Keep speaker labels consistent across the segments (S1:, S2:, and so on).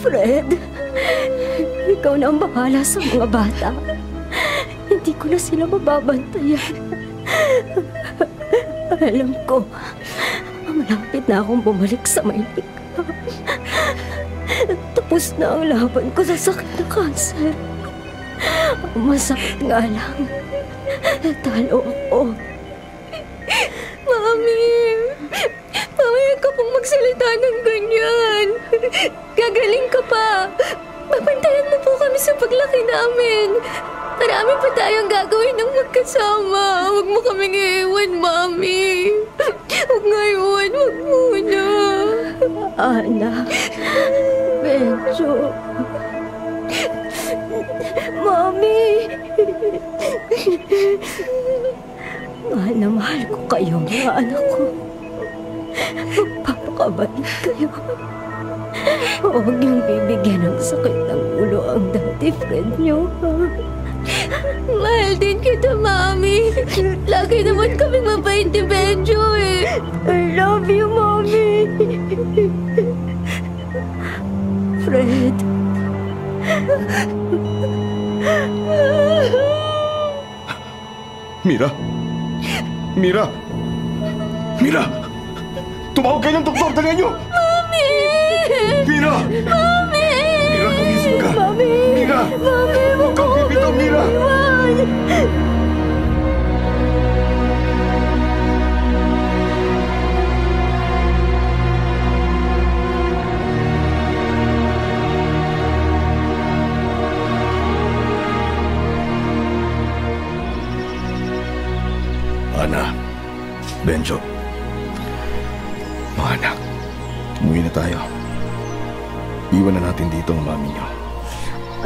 S1: Fred, ikaw na ang bahala sa mga bata. Hindi ko na sila mababantayan. Alam ko, malapit na akong bumalik sa Maynila. Tapos na ang laban ko sa sakit na kanser. Ang masakit nga lang, talo ako.
S2: Mami! Pawag ka pong magsalita ng ganyan. Gagaling ka pa. Papantayan mo po kami sa paglaki namin. Marami pa tayong gagawin ng magkasama. Huwag mo kaming iiwan, Mami. Huwag ngayon, huwag muna.
S1: Ana, Benjo, Mami. Mahal na mahal ko kayo, mga anak ko. Magpapakabalik kayo. Huwag niyong bibigyan ng sakit ng ulo ang dati friend niyo.
S2: Mahal din kita, Mami. Lagi naman kaming mabait ni Benjo eh.
S1: I love you, Mommy. Fred.
S3: Mira! Mira! Mira! Tumawag kayo ng doktor! Dalihan niyo!
S2: Mami!
S3: Mira!
S2: Mami!
S3: Mira, gumising ka!
S1: Mami!
S3: Mira!
S1: Mami,
S3: Huwag kang bibitaw, Mira! Ana, Benjo, mga anak, umuwi na tayo. Iwan na natin dito ang mami niyo.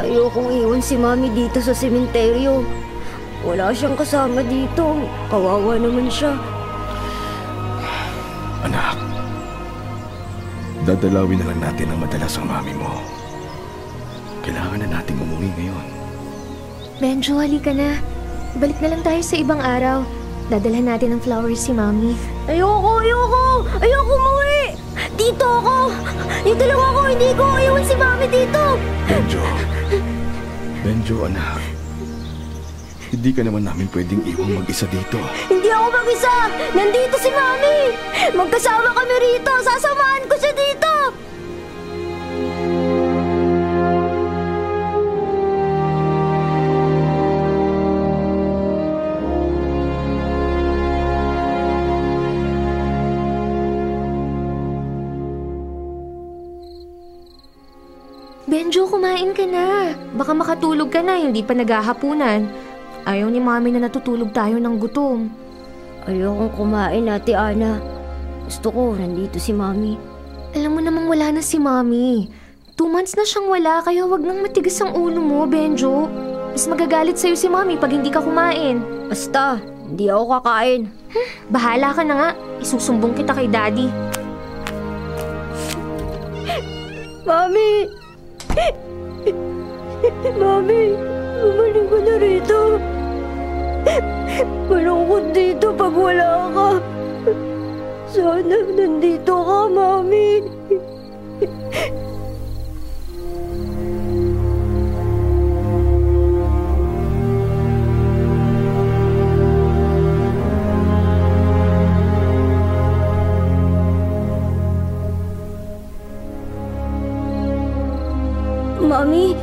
S1: Ayokong iwan si Mami dito sa sementeryo. Wala siyang kasama dito. Kawawa naman siya.
S3: Anak, dadalawin na lang natin ang madalas ang mami mo. Kailangan na nating umuwi ngayon.
S4: Benjo, halika na. Balik na lang tayo sa ibang araw. Dadalhan natin ng flowers si Mami.
S1: Ayoko umuwi! Dito ako! Dito lang ako! Hindi ko iwan si Mami dito!
S3: Benjo, anak. Hindi ka naman namin pwedeng iwang mag-isa dito.
S1: Hindi ako mag-isa! Nandito si Mami! Magkasama kami rito! Sasamahan ko siya dito!
S4: Benjo, kumain ka na. Baka makatulog ka na, hindi pa naghahapunan. Ayaw ni Mami na natutulog tayo ng gutom.
S1: Ayokong kumain, Ate Ana. Gusto ko, nandito si Mami.
S4: Alam mo namang wala na si Mami. 2 months na siyang wala, kaya wag nang matigas ang ulo mo, Benjo. Mas magagalit sa'yo si Mami pag hindi ka kumain.
S1: Basta, hindi ako kakain.
S4: Bahala ka na nga. Isusumbong kita kay Daddy.
S1: Mami! Mami, bumalik ko na rito. Malungkot dito pag wala ka. Sana nandito ka, Mami. Mami?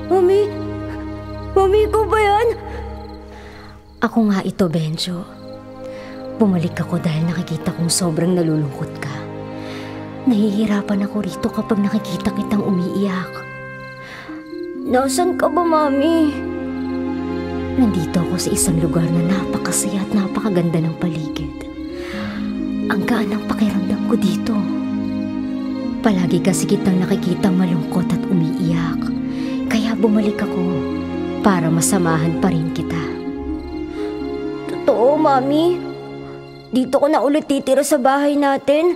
S1: Mami? Mami ko ba yan? Ako nga ito, Benjo. Bumalik ako dahil nakikita kong sobrang nalulungkot ka. Nahihirapan ako rito kapag nakikita kitang umiiyak. Nasaan ka ba, Mami? Nandito ako sa isang lugar na napakasaya at napakaganda ng paligid. Ang gaan ng pakiramdam ko dito. Palagi kasi kitang nakikitang malungkot at umiiyak. Kaya bumalik ako para masamahan pa rin kita. Totoo, Mami. Dito ko na ulit titira sa bahay natin.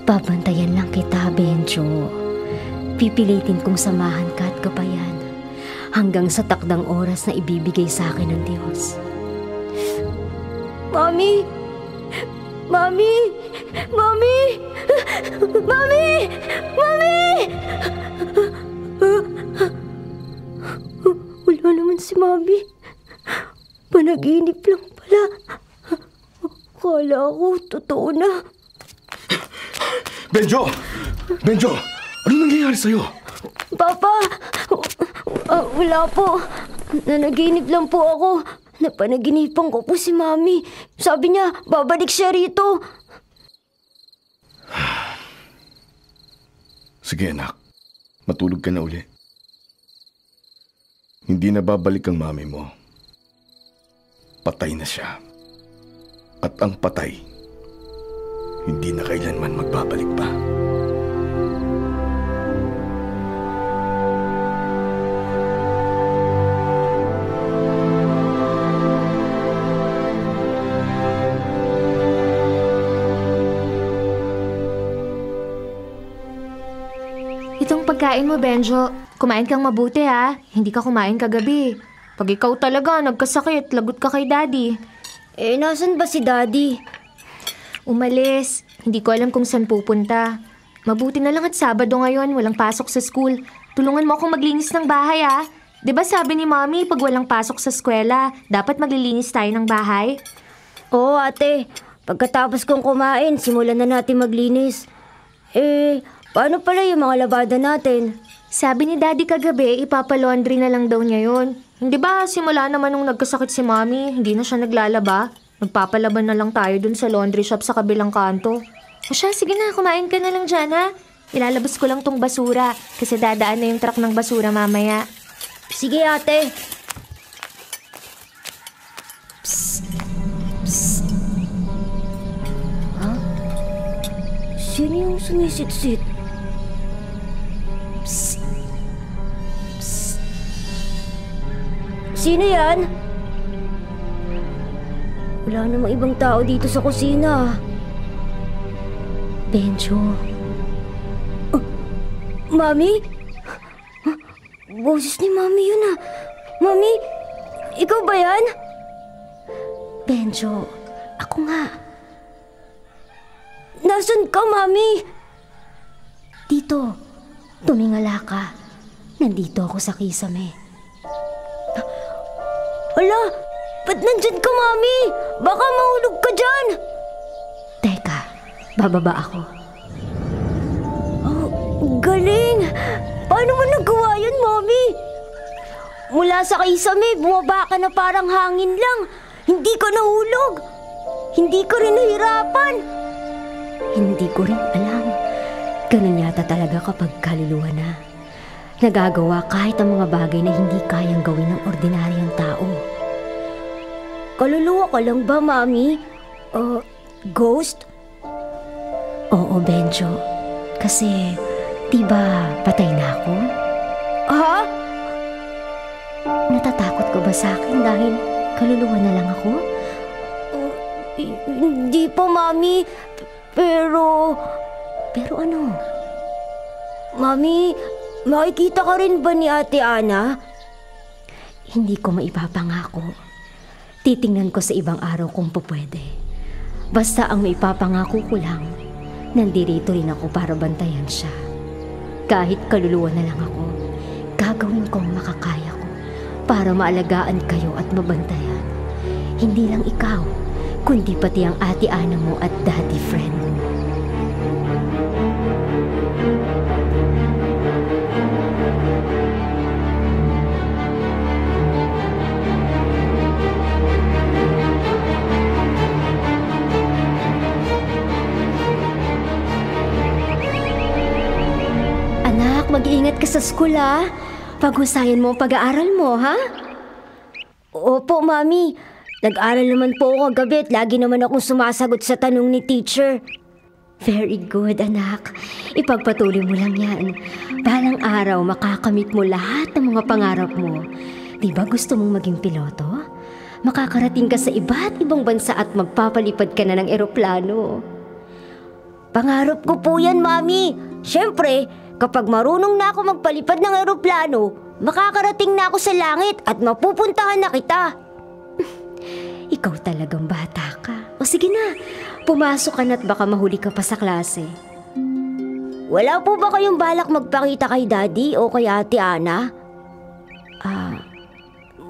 S1: Babantayan lang kita, Benjo. Pipilitin kong samahan ka at gabayan hanggang sa takdang oras na ibibigay sa akin ng Diyos. Mami! Mami! Mami! Mami! Mami! Wala naman si Mami. Panaginip lang pala. Akala ko, totoo na.
S3: Benjo! Benjo! Ano nangyayari sa'yo?
S1: Papa! Wala po. Nanaginip lang po ako. Napanaginipan ko po si Mami. Sabi niya, babalik siya rito.
S3: Sige anak, matulog ka na uli. Hindi na babalik ang mami mo. Patay na siya. At ang patay, hindi na kailanman magbabalik pa.
S4: Itong pagkain mo, Benjo. Kumain kang mabuti ha. Hindi ka kumain kagabi. Pag ikaw talaga nagkasakit, lagot ka kay Daddy.
S1: Nasan ba si Daddy?
S4: Umalis. Hindi ko alam kung saan pupunta. Mabuti na lang at Sabado ngayon, walang pasok sa school. Tulungan mo akong maglinis ng bahay ha. 'Di ba sabi ni Mommy, pag walang pasok sa eskwela, dapat maglilinis tayo ng bahay?
S1: Oo, ate. Pagkatapos kong kumain, simulan na natin maglinis. Paano pala yung mga labada natin?
S4: Sabi ni Daddy kagabi, ipapalaundry na lang daw niya yun. Hindi ba simula naman nung nagkasakit si Mommy, hindi na siya naglalaba? Magpapalaban na lang tayo dun sa laundry shop sa kabilang kanto. O siya, sige na, kumain ka na lang dyan ha. Ilalabas ko lang tong basura kasi dadaan na yung truck ng basura mamaya.
S1: Sige ate.
S2: Psst. Psst.
S1: Ha? Sino yung sumisit-sit?
S2: Psst. Psst.
S1: Sino yan? Wala namang ibang tao dito sa kusina.
S2: Benjo.
S1: Mami? Boses ni Mami yun ah. Mami, ikaw ba yan?
S2: Benjo, ako nga.
S1: Nasaan ka, Mami?
S2: Dito, tumingala ka. Nandito ako sa kisame.
S1: Ala, ba't nandyan ka, Mami? Baka mahulog ka dyan.
S2: Teka, bababa ako.
S1: Oh, galing! Paano mo nagawa yun, Mami? Mula sa kisame, bumaba ka na parang hangin lang. Hindi ka nahulog. Hindi ka rin nahirapan.
S2: Hindi ko rin alam. Ganun yata talaga kapag kaluluwa na. Nagagawa kahit ang mga bagay na hindi kayang gawin ng ordinaryong tao.
S1: Kaluluwa ka lang ba, Mami? Ghost?
S2: Oo, Benjo. Kasi, diba patay na ako?
S1: Ha?
S2: Natatakot ka ba sa akin dahil kaluluwa na lang ako?
S1: Hindi po, Mami. Pero
S2: ano?
S1: Mami, makikita ka rin ba ni Ate Ana?
S2: Hindi ko maipapangako. Titingnan ko sa ibang araw kung pupwede. Basta ang maipapangako ko lang, nandirito rin ako para bantayan siya. Kahit kaluluwa na lang ako, gagawin ko ang makakaya ko para maalagaan kayo at mabantayan. Hindi lang ikaw, kundi pati ang Ate Ana mo at Daddy Fred. Anak, mag-iingat ka sa school ha. Paghusayan mo ang pag-aaral mo, ha?
S1: Opo, Mami. Nag-aral naman po ako kagabi at lagi naman akong sumasagot sa tanong ni teacher.
S2: Very good, anak. Ipagpatuloy mo lang yan. Balang araw, makakamit mo lahat ng mga pangarap mo. Di ba gusto mong maging piloto? Makakarating ka sa iba't ibang bansa at magpapalipad ka na ng eroplano.
S1: Pangarap ko po yan, Mami. Siyempre, kapag marunong na ako magpalipad ng eroplano, makakarating na ako sa langit at mapupuntahan na kita.
S2: Ikaw talagang bata ka. O sige na, pumasok ka na at baka mahuli ka pa sa klase.
S1: Wala po ba kayong balak magpakita kay Daddy o kay Ate Ana?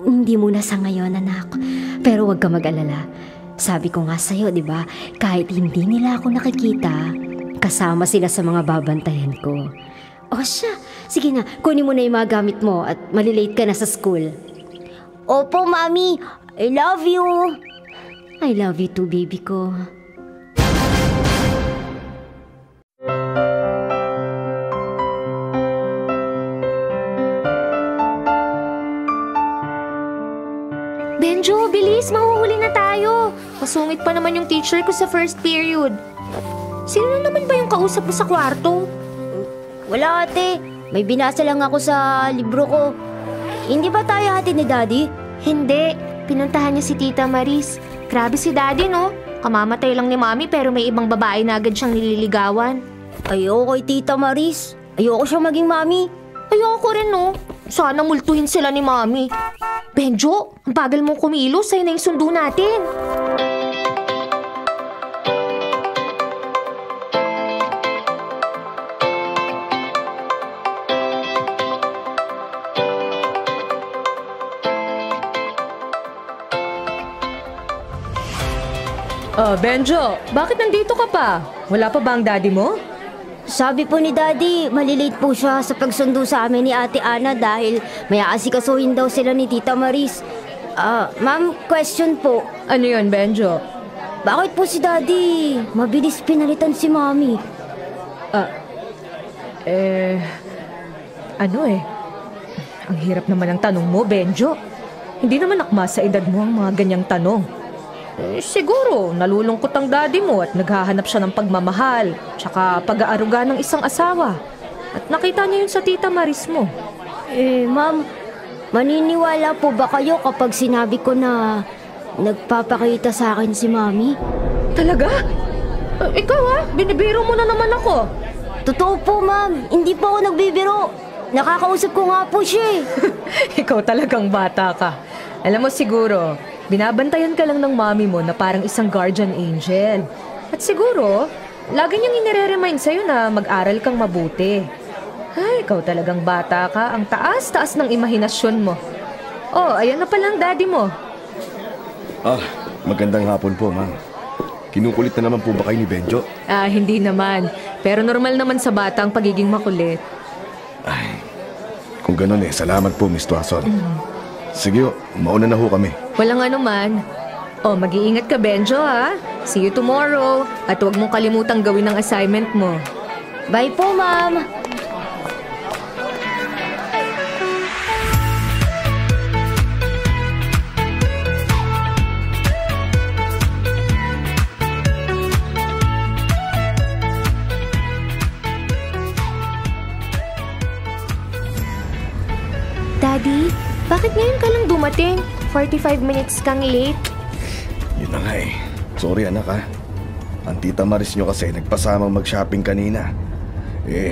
S1: Hindi muna sa ngayon, anak. Pero huwag ka mag-alala. Sabi ko nga sa'yo, di ba? Kahit hindi nila ako nakikita, kasama sila sa mga babantayan ko. O siya, sige na, kunin mo na yung mga gamit mo at malilate ka na sa school. Opo, Mami. I love you. I love you too, baby ko.
S4: Benjo, bilis! Mahuhuli na tayo! Masungit pa naman yung teacher ko sa first period. Sino na naman ba yung kausap mo sa kwarto?
S1: Wala, ate. May binasa lang ako sa libro ko. Hindi ba tayo hati ni Daddy?
S4: Hindi. Pinuntahan niya si Tita Maris. Grabe si Daddy, no? Kamamatay lang ni Mami pero may ibang babae na agad siyang nililigawan.
S1: Ayoko kay Tita Maris. Ayoko siyang maging Mami.
S4: Ayoko rin, no? Sana multuhin sila ni Mami. Benjo, ang bagal mong kumilos. Sa'yo na yung sundo natin.
S2: Benjo, bakit nandito ka pa? Wala pa ba ang daddy mo?
S1: Sabi po ni Daddy, malilate po siya sa pagsundo sa amin ni Ate Ana dahil may aasikasuhin daw sila ni Tita Maris. Ma'am, question po.
S2: Ano yun, Benjo?
S1: Bakit po si Daddy mabilis pinalitan si Mami?
S2: Ang hirap naman ang tanong mo, Benjo. Hindi naman akma sa edad mo ang mga ganyang tanong. Siguro, nalulungkot ang daddy mo at naghahanap siya ng pagmamahal, tsaka pag-aaruga ng isang asawa. At nakita niya yun sa Tita Maris mo.
S1: Ma'am, maniniwala po ba kayo kapag sinabi ko na nagpapakita sa akin si Mami?
S2: Talaga? Ikaw binibiro mo na naman ako.
S1: Totoo po, ma'am. Hindi po ako nagbibiro. Nakakausap ko nga po siya eh.
S2: Ikaw talagang bata ka. Alam mo siguro, binabantayan ka lang ng mami mo na parang isang guardian angel. At siguro, lagi niyang inire-remind sa'yo na mag-aral kang mabuti. Ay, ikaw talagang bata ka. Ang taas-taas ng imahinasyon mo. Oh, ayan na palang daddy mo.
S3: Magandang hapon po, ma'am. Kinukulit na naman po ba kayo ni Benjo?
S2: Hindi naman. Pero normal naman sa bata ang pagiging makulit.
S3: Ay, kung ganun salamat po, Miss Tuason. Sige, mauna na ho kami.
S2: Walang anuman. Oh, mag-iingat ka, Benjo, ha? See you tomorrow. At huwag mong kalimutang gawin ang assignment mo.
S1: Bye po, ma'am.
S4: Daddy, bakit ngayon ka lang dumating? 45 minutes kang late.
S3: Yun na nga Sorry anak Ang Tita Maris nyo kasi nagpasamang mag-shopping kanina.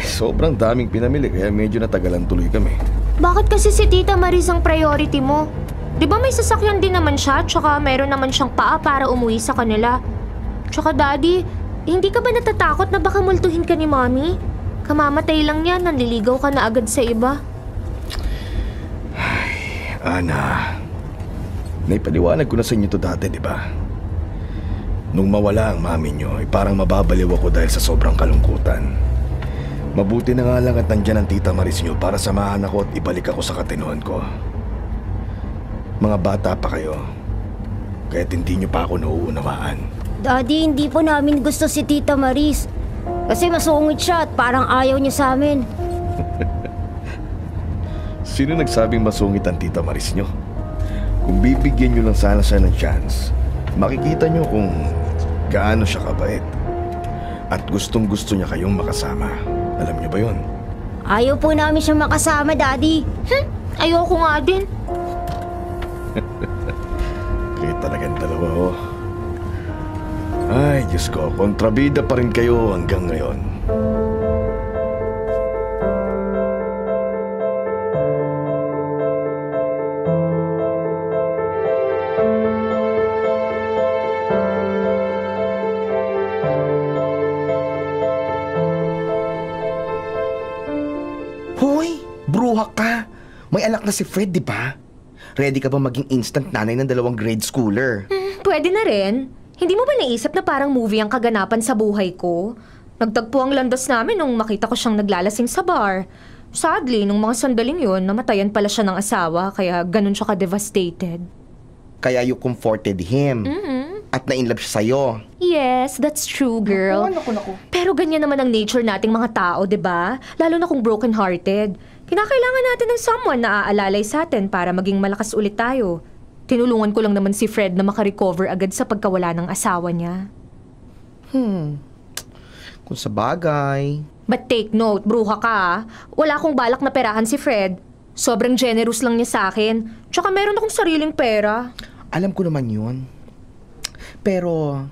S3: Sobrang daming pinamili kaya medyo natagalan tuloy kami.
S4: Bakit kasi si Tita Maris ang priority mo? Di ba may sasakyan din naman siya tsaka meron naman siyang paa para umuwi sa kanila? Tsaka Daddy, hindi ka ba natatakot na baka multuhin ka ni Mommy? Kamamatay lang yan, nanliligaw ka na agad sa iba.
S3: Ana, naipaliwanag ko na sa inyo to dati, di ba? Nung mawala ang mami nyo, parang mababaliw ako dahil sa sobrang kalungkutan. Mabuti na nga lang at nandyan ang Tita Maris nyo para samahan ako at ibalik ako sa katinuan ko. Mga bata pa kayo, kaya't hindi nyo pa ako nauunawaan.
S1: Daddy, hindi po namin gusto si Tita Maris. Kasi masungit siya at parang ayaw niya sa amin.
S3: Sino nagsabing masungit ang Tita Maris nyo? Kung bibigyan nyo lang sana siya ng chance, makikita nyo kung gaano siya kabait. At gustong-gusto niya kayong makasama. Alam niyo ba yun?
S1: Ayaw po namin siya makasama, Daddy.
S4: Ayoko nga din.
S3: Kayo talagang dalawa, Ay, Diyos ko, kontrabida pa rin kayo hanggang ngayon.
S5: Bruha ka. May anak na si Fred, di ba? Ready ka ba maging instant nanay ng 2 grade schooler?
S4: Pwede na rin. Hindi mo ba naisip na parang movie ang kaganapan sa buhay ko? Nagtagpo ang landas namin nung makita ko siyang naglalasing sa bar. Sadly, nung mga sandaling yun, namatayan pala siya ng asawa, kaya ganun siya ka-devastated.
S5: Kaya you comforted him. At na-inlove siya sa'yo.
S4: Yes, that's true, girl.
S5: Naku.
S4: Pero ganyan naman ang nature nating mga tao, 'di ba? Lalo na kung broken-hearted. Kinakailangan natin ng someone na aalalay sa atin para maging malakas ulit tayo. Tinulungan ko lang naman si Fred na makarecover agad sa pagkawala ng asawa niya.
S5: Kung sa bagay.
S4: But take note, bruha ka ah. Wala akong balak na perahan si Fred. Sobrang generous lang niya sa akin. Tsaka meron akong sariling pera.
S5: Alam ko naman yun. Pero,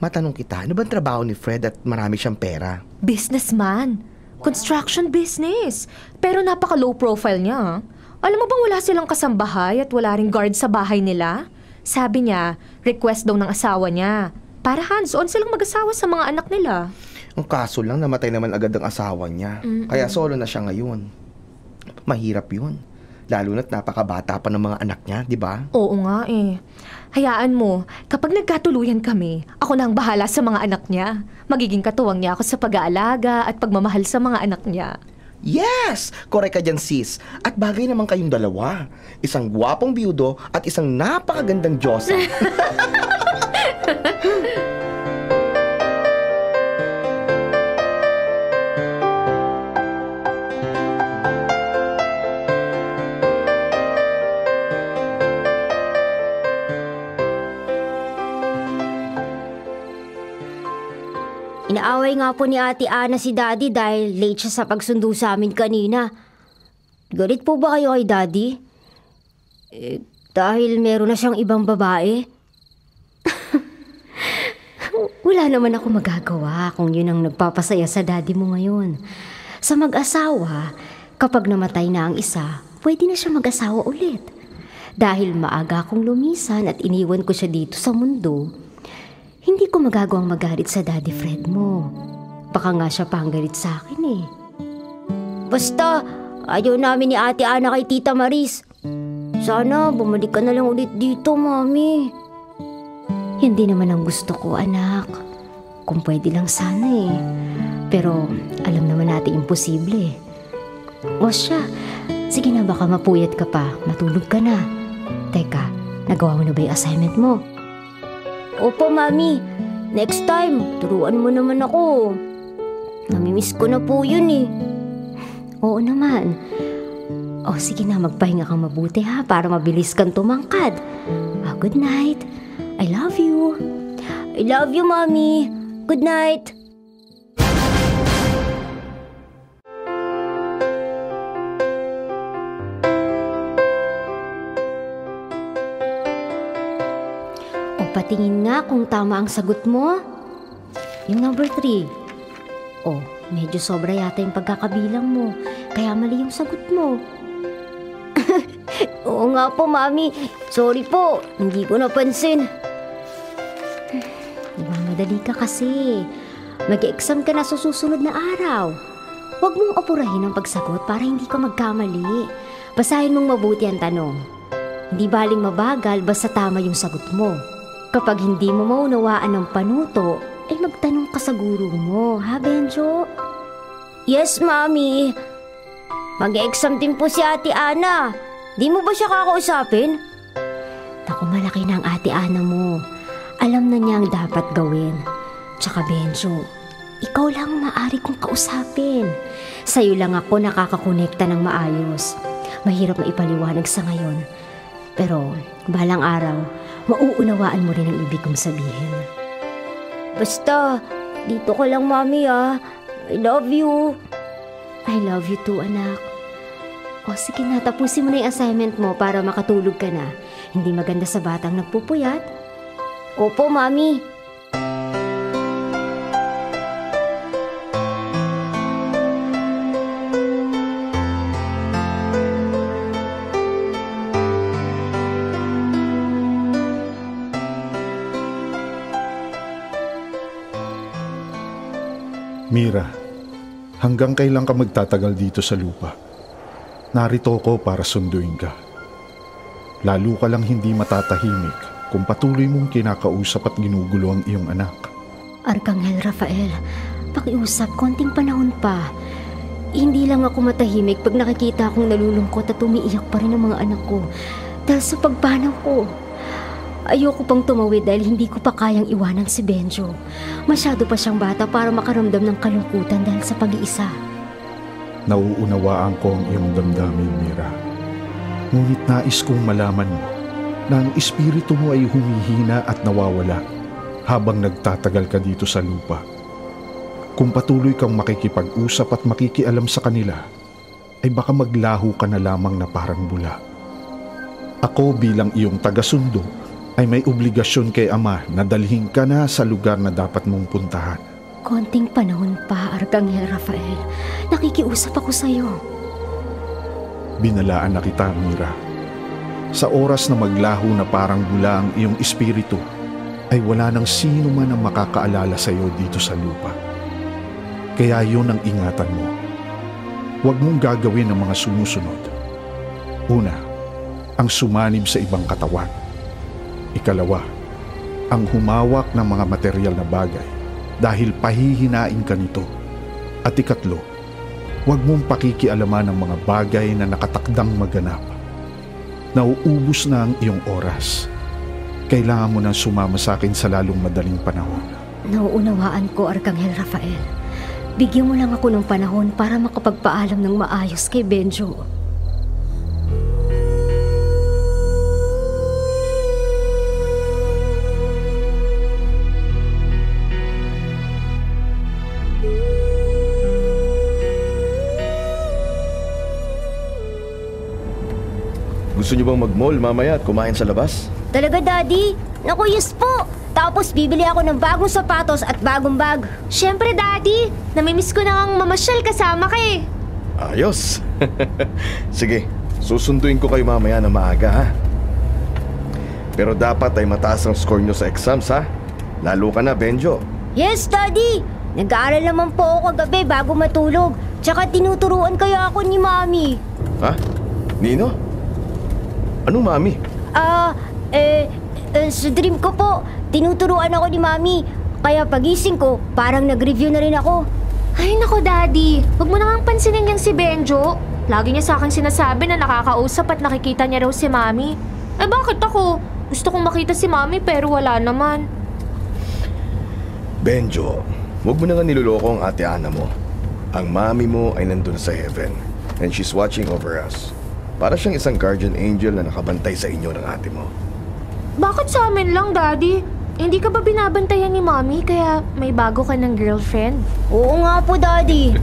S5: matanong kita, ano bang trabaho ni Fred at marami siyang pera?
S4: Businessman. Construction business. Pero napaka-low profile niya. Alam mo bang wala silang kasambahay at wala ring guard sa bahay nila? Sabi niya, request daw ng asawa niya. Para hands-on silang mag-asawa sa mga anak nila.
S5: Ang kaso lang, namatay naman agad ang asawa niya. Kaya solo na siya ngayon. Mahirap yun. Lalo na't napakabata pa ng mga anak niya, di ba?
S4: Oo nga eh. Hayaan mo, kapag nagkatuluyan kami, ako na ang bahala sa mga anak niya. Magiging katuwang niya ako sa pag-aalaga at pagmamahal sa mga anak niya.
S5: Yes! Correct ka dyan, sis. At bagay naman kayong dalawa. Isang gwapong biyudo at isang napakagandang Diyosa.
S1: Inaaway nga po ni Ate Ana si Daddy dahil late siya sa pagsundo sa amin kanina. Galit po ba kayo kay Daddy? Dahil meron na siyang ibang babae? Wala naman ako magagawa kung yun ang nagpapasaya sa Daddy mo ngayon. Sa mag-asawa, kapag namatay na ang isa, pwede na siya mag-asawa ulit. Dahil maaga akong lumisan at iniwan ko siya dito sa mundo, hindi ko magagawang magalit sa Daddy Fred mo. Baka nga siya pa ang galit sa akin eh. Basta, ayaw namin ni Ate Ana kay Tita Maris. Sana bumalik ka na lang ulit dito, Mami. Hindi naman ang gusto ko, anak. Kung pwede lang sana eh. Pero alam naman natin imposible. O siya, sige na baka mapuyat ka pa. Matulog ka na. Teka, nagawa mo na ba yung assignment mo? Opo, Mami. Next time, turuan mo naman ako. Namimiss ko na po yun eh. Oo naman. O sige na, magpahinga kang mabuti ha para mabilis kang tumangkad. Good night. I love you. I love you, Mami. Good night. Patingin nga kung tama ang sagot mo. Yung number 3. Oh, medyo sobra yata yung pagkakabilang mo. Kaya mali yung sagot mo. Oo nga po, Mami. Sorry po. Hindi ko napansin. Madali ka kasi. Mag-exam ka na sa susunod na araw. Huwag mong apurahin ang pagsagot para hindi ka magkamali. Basahin mong mabuti ang tanong. Hindi baling mabagal basta tama yung sagot mo. Kapag hindi mo maunawaan ng panuto, ay magtanong ka sa guro mo, ha, Benjo? Yes, Mami. Mag-exam din po si Ate Ana. Di mo ba siya kakausapin? Naku, malaki na ang Ate Ana mo. Alam na niya ang dapat gawin. Tsaka, Benjo, ikaw lang maaari kong kausapin. Sa'yo lang ako nakakakonekta ng maayos. Mahirap maipaliwanag sa ngayon. Pero, balang araw, mauunawaan mo rin ang ibig kong sabihin. Basta, dito ka lang, Mami, ah. I love you. I love you too, anak. O sige na, tapusin mo na yung assignment mo para makatulog ka na. Hindi maganda sa batang nagpupuyat. Opo, Mami.
S6: Mira, hanggang kailan ka magtatagal dito sa lupa? narito ko para sunduin ka. Lalo ka lang hindi matatahimik kung patuloy mong kinakausap at ginugulo ang iyong anak.
S1: Arkanghel Rafael, pakiusap, konting panahon pa. Hindi lang ako matahimik pag nakikita akong nalulungkot at umiiyak pa rin ang mga anak ko dahil sa pagpanaw ko. Ayoko pang tumawid dahil hindi ko pa kayang iwanan si Benjo. Masyado pa siyang bata para makaramdam ng kalungkutan dahil sa pag-iisa.
S6: Nauunawaan ko ang iyong damdamin, Mira. Ngunit nais kong malaman mo na ang espiritu mo ay humihina at nawawala habang nagtatagal ka dito sa lupa. Kung patuloy kang makikipag-usap at makikialam sa kanila, ay baka maglaho ka na lamang na parang bula. Ako bilang iyong taga-sundo ay may obligasyon kay Ama na dalhin ka na sa lugar na dapat mong puntahan.
S1: Konting panahon pa, Arkanghel Rafael. Nakikiusap ako sa'yo.
S6: Binalaan na kita, Mira. Sa oras na maglaho na parang bula ang iyong espiritu, ay wala nang sino man ang makakaalala sa iyo dito sa lupa. Kaya yun ang ingatan mo. Huwag mong gagawin ang mga sumusunod. Una, ang sumanib sa ibang katawan. Ikalawa, ang humawak ng mga material na bagay dahil pahihinain ka nito. At ikatlo, huwag mong pakikialaman ang mga bagay na nakatakdang maganap. Nauubos na ang iyong oras. Kailangan mo nang sumama sa akin sa lalong madaling panahon.
S1: Nauunawaan ko, Arkanghel Rafael. Bigyan mo lang ako ng panahon para makapagpaalam ng maayos kay Benjo.
S3: Gusto niyo bang mag-mall mamaya at kumain sa labas?
S2: Talaga, Daddy? Naku, yes po! Tapos bibili ako ng bagong sapatos at bagong bag.
S4: Siyempre, Daddy. Namimiss ko na ang mamasyal kasama ka eh.
S3: Ayos! Sige, susunduin ko kayo mamaya na maaga, ha? Pero dapat ay mataas ang score nyo sa exams, ha? Lalo ka na, Benjo.
S2: Yes, Daddy! Nag-aaral naman po ako kagabi bago matulog. Tsaka tinuturuan kaya ako ni Mami.
S3: Ha? Nino? Anong Mami?
S2: Sa dream ko po, tinuturuan ako ni Mami. Kaya pagising ko, parang nag-review na rin ako.
S4: Ay nako, Daddy. Huwag mo namang pansinin yang si Benjo. Lagi niya sa akin sinasabi na nakakausap at nakikita niya raw si Mami. Eh bakit ako? Gusto kong makita si Mami pero wala naman.
S3: Benjo, huwag mo na nga niloloko ang ate Ana mo. Ang Mami mo ay nandun sa heaven and she's watching over us. Para siyang isang guardian angel na nakabantay sa inyo ng ate mo.
S4: Bakit sa amin lang, Daddy? Hindi ka ba binabantayan ni Mami kaya may bago ka ng girlfriend?
S2: Oo nga po, Daddy.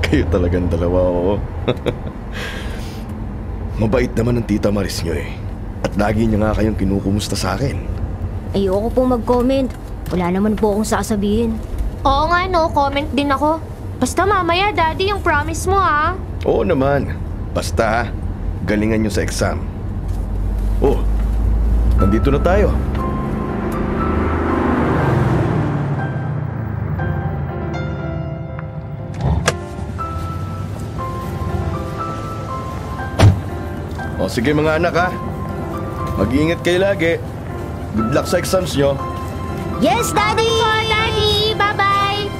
S3: Kayo talagang dalawa, oo. Mabait naman ang tita Maris nyo eh. At lagi niya nga kayong kinukumusta sa akin.
S2: Ayoko po mag-comment. Wala naman po akong sasabihin.
S4: Oo nga no, comment din ako. Basta mamaya, Daddy, yung promise mo ha.
S3: Oo naman. Basta, galingan nyo sa exam. Oh, nandito na tayo. O sige mga anak ha. Mag-iingat kayo lagi. Good luck sa exams nyo.
S2: Yes, Daddy!
S4: Daddy, bye-bye!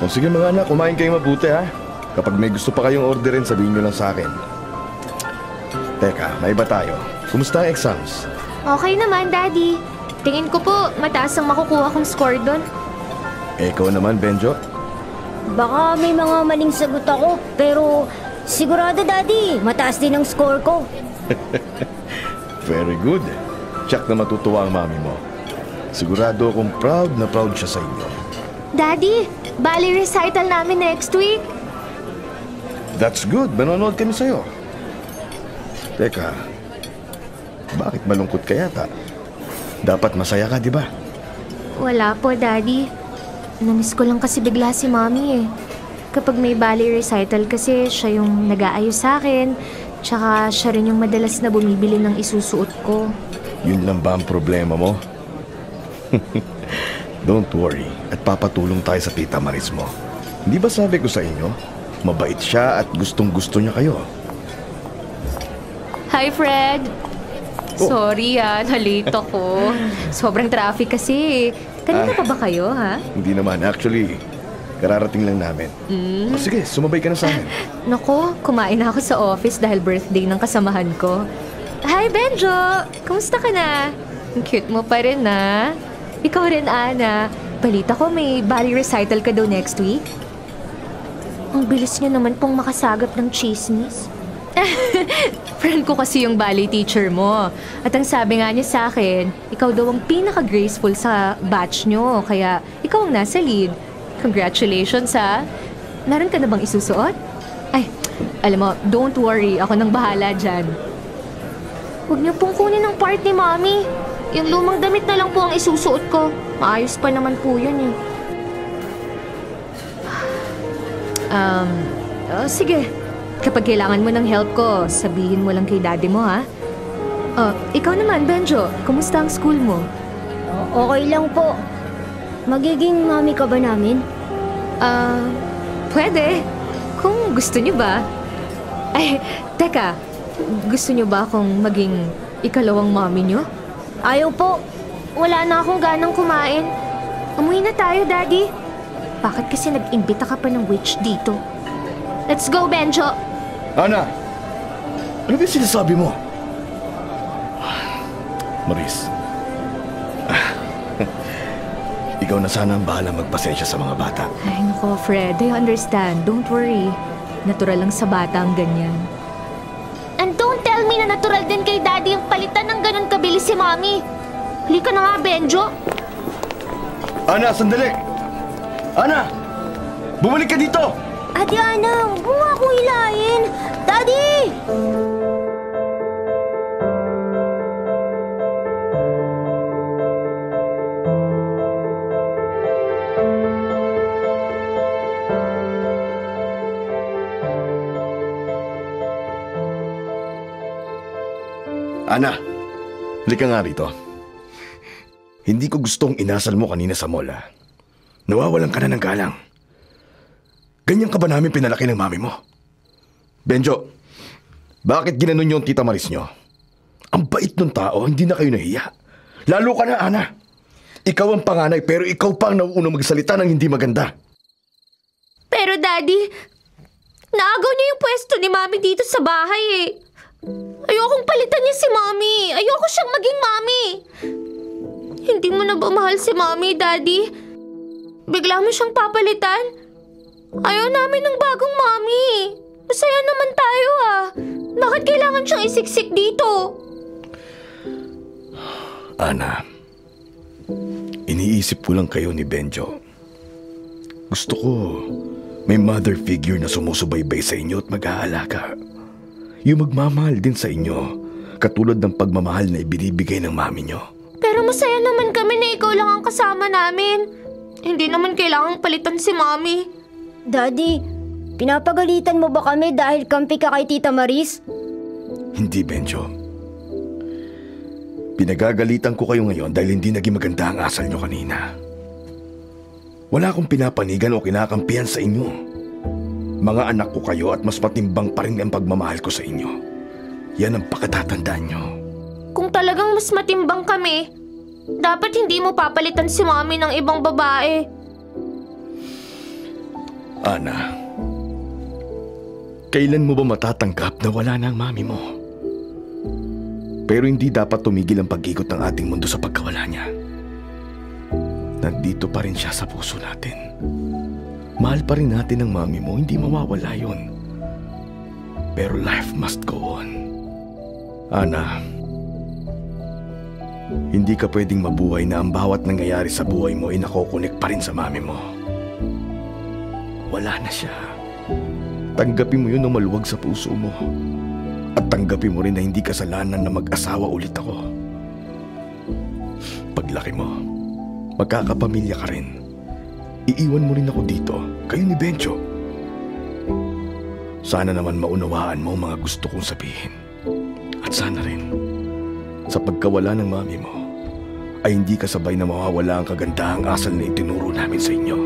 S3: O sige mga anak, kumain kayo mabuti ha. Kapag may gusto pa kayong orderin, sabihin nyo lang sa akin. Teka, may iba tayo. Kumusta ang exams?
S4: Okay naman, Daddy. Tingin ko po, mataas ang makukuha kong score doon.
S3: Ikaw naman, Benjo?
S2: Baka may mga maling sagot ako, pero sigurado, Daddy, mataas din ang score ko.
S3: Very good. Check na matutuwa ang mami mo. Sigurado akong proud na proud siya sa inyo.
S4: Daddy, bali recital namin next week.
S3: That's good. Manonood kami sa'yo. Teka, bakit malungkot ka yata? Dapat masaya ka, di ba?
S4: Wala po, Daddy. Namiss ko lang kasi bigla si Mami eh. Kapag may ballet recital kasi, siya yung nag-aayos sa akin. Tsaka siya rin yung madalas na bumibili ng isusuot ko.
S3: Yun lang ba ang problema mo? Don't worry, at papatulong tayo sa Tita Maris mo. Hindi ba sabi ko sa inyo, mabait siya at gustong-gusto niya kayo?
S2: Hi, Fred! Sorry na-late ako. Sobrang traffic kasi. Kanina pa ba kayo, ha?
S3: Hindi naman, actually, kararating lang namin. O sige, sumabay ka na sa amin.
S2: Nako, kumain na ako sa office dahil birthday ng kasamahan ko. Hi, Benjo! Kamusta ka na? Ang cute mo pa rin, na. Ikaw rin, Ana. Balita ko may ballet recital ka daw next week.
S4: Ang bilis niyo naman pong makasagap ng chismis.
S2: Friend ko kasi yung ballet teacher mo. At ang sabi nga niya sa akin, ikaw daw ang pinaka-graceful sa batch nyo. Kaya ikaw ang nasa lead. Congratulations, ha? Meron ka na bang isusuot? Ay, alam mo, don't worry. Ako nang bahala dyan.
S4: Huwag niyo pong kunin ang part ni Mami. Yung lumang damit na lang po ang isusuot ko. Maayos pa naman po yun eh.
S2: Sige. Kapag kailangan mo ng help ko, sabihin mo lang kay daddy mo, ha? Ikaw naman, Benjo. Kumusta ang school mo?
S1: Okay lang po. Magiging mami ka ba namin?
S2: Pwede. Kung gusto niyo ba. Ay, teka. Gusto niyo ba akong maging ikalawang mommy niyo?
S4: Ayaw po. Wala na akong ganang kumain. Umuwi na tayo, Daddy. Bakit kasi nag-imbita ka pa ng witch dito? Let's go, Benjo!
S3: Ana! Ano ba sinasabi mo? Maris. Ikaw na sana ang bahala magpasensya sa mga bata.
S2: Ay, nako, Fred. I understand. Don't worry. Natural lang sa bata ang ganyan.
S4: And don't tell me na natural din kay Daddy ang palitan ng ganun kabilis si Mommy. Halika na nga, Benjo.
S3: Ana, sandali! Ana! Bumalik ka dito!
S1: Ate Ana, huwag mo akong hilahin. Daddy!
S3: Ana, halika nga rito. Hindi ko gustong inasal mo kanina sa mall, ha? Nawawalan ka na ng galang. Ganyan ka ba namin pinalaki ng mami mo? Benjo, bakit ginanon niyo ang Tita Maris niyo? Ang bait ng tao, hindi na kayo nahiya. Lalo ka na, Ana. Ikaw ang panganay pero ikaw pa ang nauunang magsalita ng hindi maganda.
S4: Pero Daddy, naagaw niya yung pwesto ni Mami dito sa bahay eh. Ayokong palitan niya si Mami. Ayoko siyang maging Mami. Hindi mo na ba mahal si Mami, Daddy? Bigla mo siyang papalitan? Ayaw namin ng bagong Mami. Masaya naman tayo ah. Bakit kailangan siyang isiksik dito?
S3: Ana, iniisip ko lang kayo ni Benjo. Gusto ko may mother figure na sumusubaybay sa inyo at mag-aalaga. Yung magmamahal din sa inyo, katulad ng pagmamahal na ibinibigay ng mami nyo.
S4: Pero masaya naman kami na ikaw lang ang kasama namin. Hindi naman kailangang palitan si Mami.
S1: Daddy, pinapagalitan mo ba kami dahil kampi ka kay Tita Maris?
S3: Hindi, Benjo. Pinagagalitan ko kayo ngayon dahil hindi naging maganda ang asal nyo kanina. Wala akong pinapanigan o kinakampihan sa inyo. Mga anak ko kayo at mas matimbang pa rin ang pagmamahal ko sa inyo. Yan ang pakatatandaan nyo.
S4: Kung talagang mas matimbang kami, dapat hindi mo papalitan si Mami ng ibang babae.
S3: Ana, kailan mo ba matatanggap na wala na ang mami mo? Pero hindi dapat tumigil ang pag-ikot ng ating mundo sa pagkawala niya. Nandito pa rin siya sa puso natin. Mahal pa rin natin ang mami mo, hindi mawawala yun. Pero life must go on. Ana, hindi ka pwedeng mabuhay na ang bawat nangyayari sa buhay mo ay nakokonek pa rin sa mami mo. Wala na siya. Tanggapin mo yun ng maluwag sa puso mo. At tanggapin mo rin na hindi kasalanan na mag-asawa ulit ako. Paglaki mo, magkakapamilya ka rin. iiwan mo rin ako dito, kayo ni Benjo. Sana naman maunawaan mo ang mga gusto kong sabihin. At sana rin, sa pagkawala ng mami mo, ay hindi kasabay na mawawala ang kagandahang asal na itinuro namin sa inyo.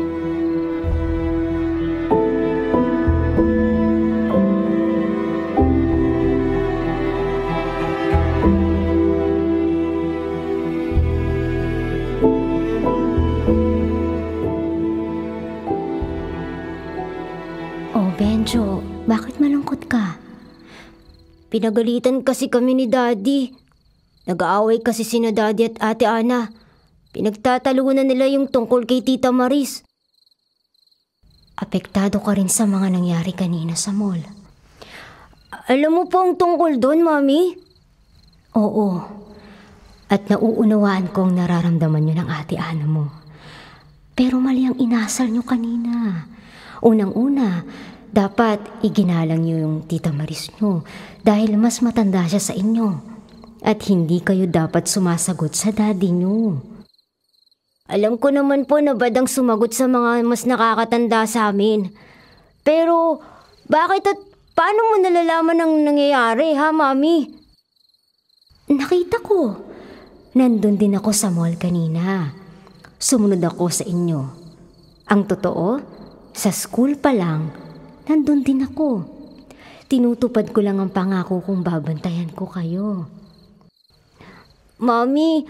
S1: Oh, Benjo, bakit malungkot ka? Pinagalitan kasi kami ni Daddy. Nag-aaway kasi sina Daddy at Ate Ana. Pinagtatalunan nila yung tungkol kay Tita Maris. Apektado ka rin sa mga nangyari kanina sa mall. Alam mo po ang tungkol doon, Mami? Oo. At nauunawaan ko ang nararamdaman nyo ng Ate Ana mo. Pero mali ang inasal nyo kanina. Unang-una, dapat iginalang nyo yung Tita Maris nyo dahil mas matanda siya sa inyo. At hindi kayo dapat sumasagot sa daddy nyo. Alam ko naman po na badang sumagot sa mga mas nakakatanda sa amin. Pero bakit at paano mo nalalaman ang nangyayari, ha, Mami? Nakita ko. Nandun din ako sa mall kanina. Sumunod ako sa inyo. Ang totoo, sa school pa lang, nandun din ako. Tinutupad ko lang ang pangako kong babantayan ko kayo. Mami,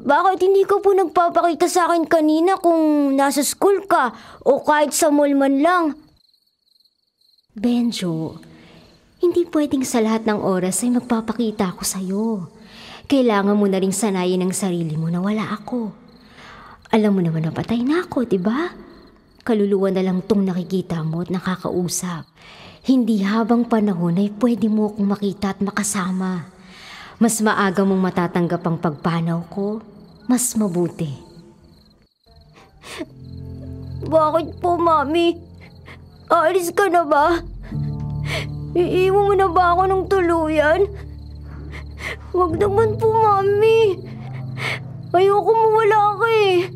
S1: bakit hindi ka po nagpapakita sa akin kanina kung nasa school ka o kahit sa mall man lang? Benjo, hindi pwedeng sa lahat ng oras ay magpapakita ako sa'yo. Kailangan mo na ring sanayin ang sarili mo na wala ako. Alam mo naman na patay na ako, diba? Kaluluwa na lang tong nakikita mo at nakakausap. Hindi habang panahon ay pwede mo akong makita at makasama. Mas maaga mong matatanggap ang pagpanaw ko, mas mabuti. Bakit po, Mami? Aalis ka na ba? Iiwan mo na ba ako ng tuluyan? Huwag naman po, Mami. Ayoko mawala ka eh.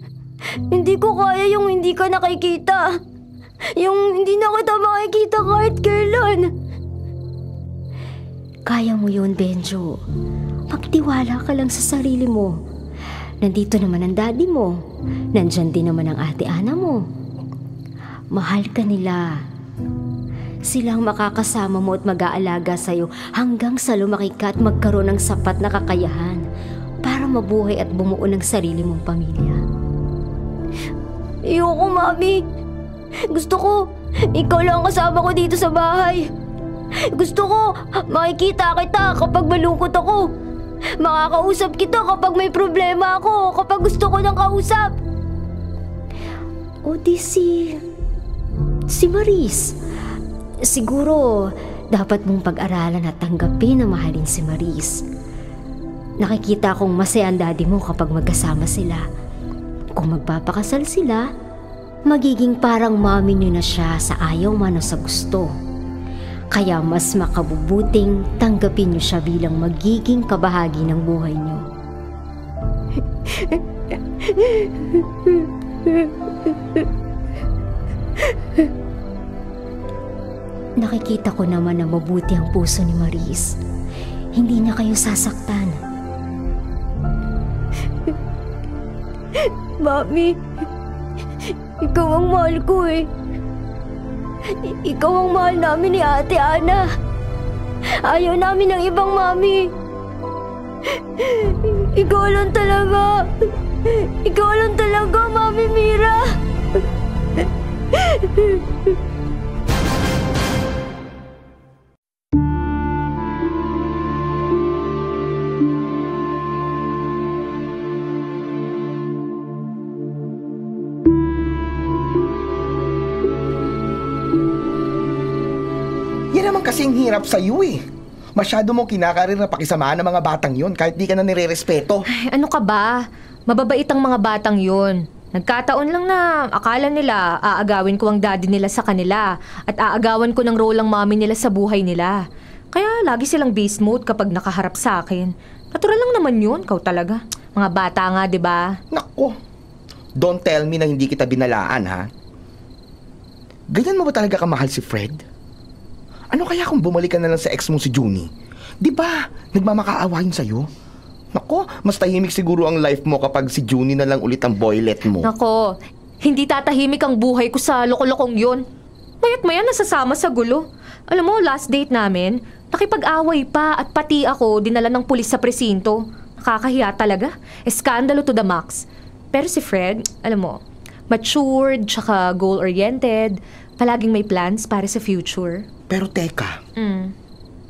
S1: Hindi ko kaya yung hindi ka nakikita. Yung hindi na kita makikita kahit kailan. Kaya mo yun, Benjo. Magtiwala ka lang sa sarili mo. Nandito naman ang daddy mo. Nandyan din naman ang Ate Ana mo. Mahal ka nila. Silang makakasama mo at mag-aalaga sa'yo hanggang sa lumaki ka at magkaroon ng sapat na kakayahan para mabuhay at bumuo ng sarili mong pamilya. Ayoko, Mami. Gusto ko, ikaw lang kasama ko dito sa bahay. Gusto ko, makikita kita kapag malungkot ako. Makakausap kita kapag may problema ako, kapag gusto ko ng kausap. O di si Maris. Siguro, dapat mong pag-aralan at tanggapin na mahalin si Maris. Nakikita kong masaya ang daddy mo kapag magkasama sila. Kung magpapakasal sila, magiging parang mami niyo na siya sa ayaw man o sa gusto. Kaya mas makabubuting tanggapin niyo siya bilang magiging kabahagi ng buhay niyo. Nakikita ko naman na mabuti ang puso ni Maris. Hindi niya kayo sasaktan. Mami, ikaw ang mahal ko eh. Ikaw ang mahal namin ni Ate Ana. Ayaw namin ng ibang mami. Ikaw lang talaga. Ikaw lang talaga, Mami Mira.
S5: Yan naman kasing hirap sa'yo eh. Masyado mong kinakarir na pakisamahan ng mga batang yun kahit di ka na nire-respeto.
S4: Ay, ano ka ba? Mababait ang mga batang yun. Nagkataon lang na akala nila aagawin ko ang daddy nila sa kanila at aagawan ko ng role ang mami nila sa buhay nila. Kaya lagi silang beast mode kapag nakaharap sa akin. Natural lang naman yun, kau talaga. Mga bata nga, di ba?
S5: Nako, Don't tell me na hindi kita binalaan, ha? Ganyan mo ba talaga kamahal si Fred? Ano kaya kung bumalik ka na lang sa ex mo si Junie? Di ba, nagmamakaawa yun sa'yo? Nako, mas tahimik siguro ang life mo kapag si Junie na lang ulit ang boylet mo.
S4: Nako, hindi tatahimik ang buhay ko sa loko-lokong yun. Mayat maya nasasama sa gulo. Alam mo, last date namin, nakipag-away pa at pati ako dinala ng pulis sa presinto. Nakakahiya talaga. Eskandalo to the max. Pero si Fred, alam mo, matured, tsaka goal-oriented, palaging may plans para sa future.
S5: Pero teka,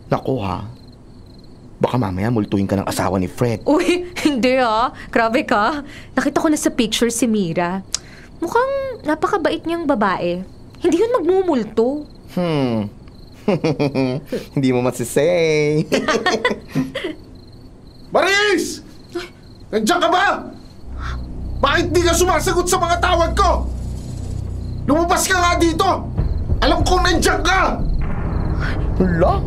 S5: nako ha, baka mamaya multuhin ka ng asawa ni Fred.
S4: Uy, hindi Grabe ka. Nakita ko na sa picture si Mira. Mukhang napakabait niyang babae. Hindi yun magmumulto.
S5: Hindi mo masisay.
S6: Maris! Nandiyan ka ba? Bakit di ka sumasagot sa mga tawag ko? Lumabas ka nga dito! Alam kong nandiyan ka!
S5: Hala?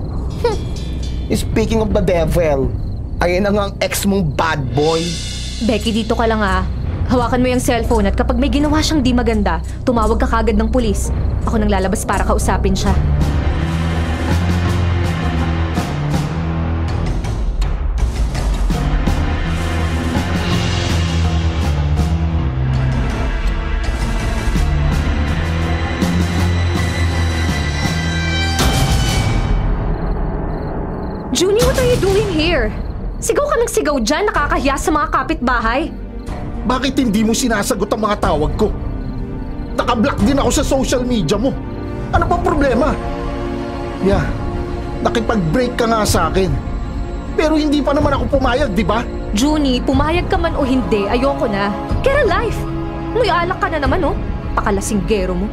S5: Speaking of the devil, ayan na nga ang ex mong bad boy.
S4: Becky, dito ka lang Hawakan mo yung cellphone at kapag may ginawa siyang di maganda, tumawag ka kagad ng pulis. Ako nang lalabas para kausapin siya. Junie, what are you doing here? Sigaw ka ng sigaw dyan, nakakahiya sa mga kapitbahay.
S6: Bakit hindi mo sinasagot ang mga tawag ko? Nakablock din ako sa social media mo. Ano ba problema? Yeah, nakipag-break ka nga sa akin. Pero hindi pa naman ako pumayag, di ba?
S4: Junie, pumayag ka man o hindi, ayoko na. Get a life. May alak ka na naman, Pakalasinggero mo.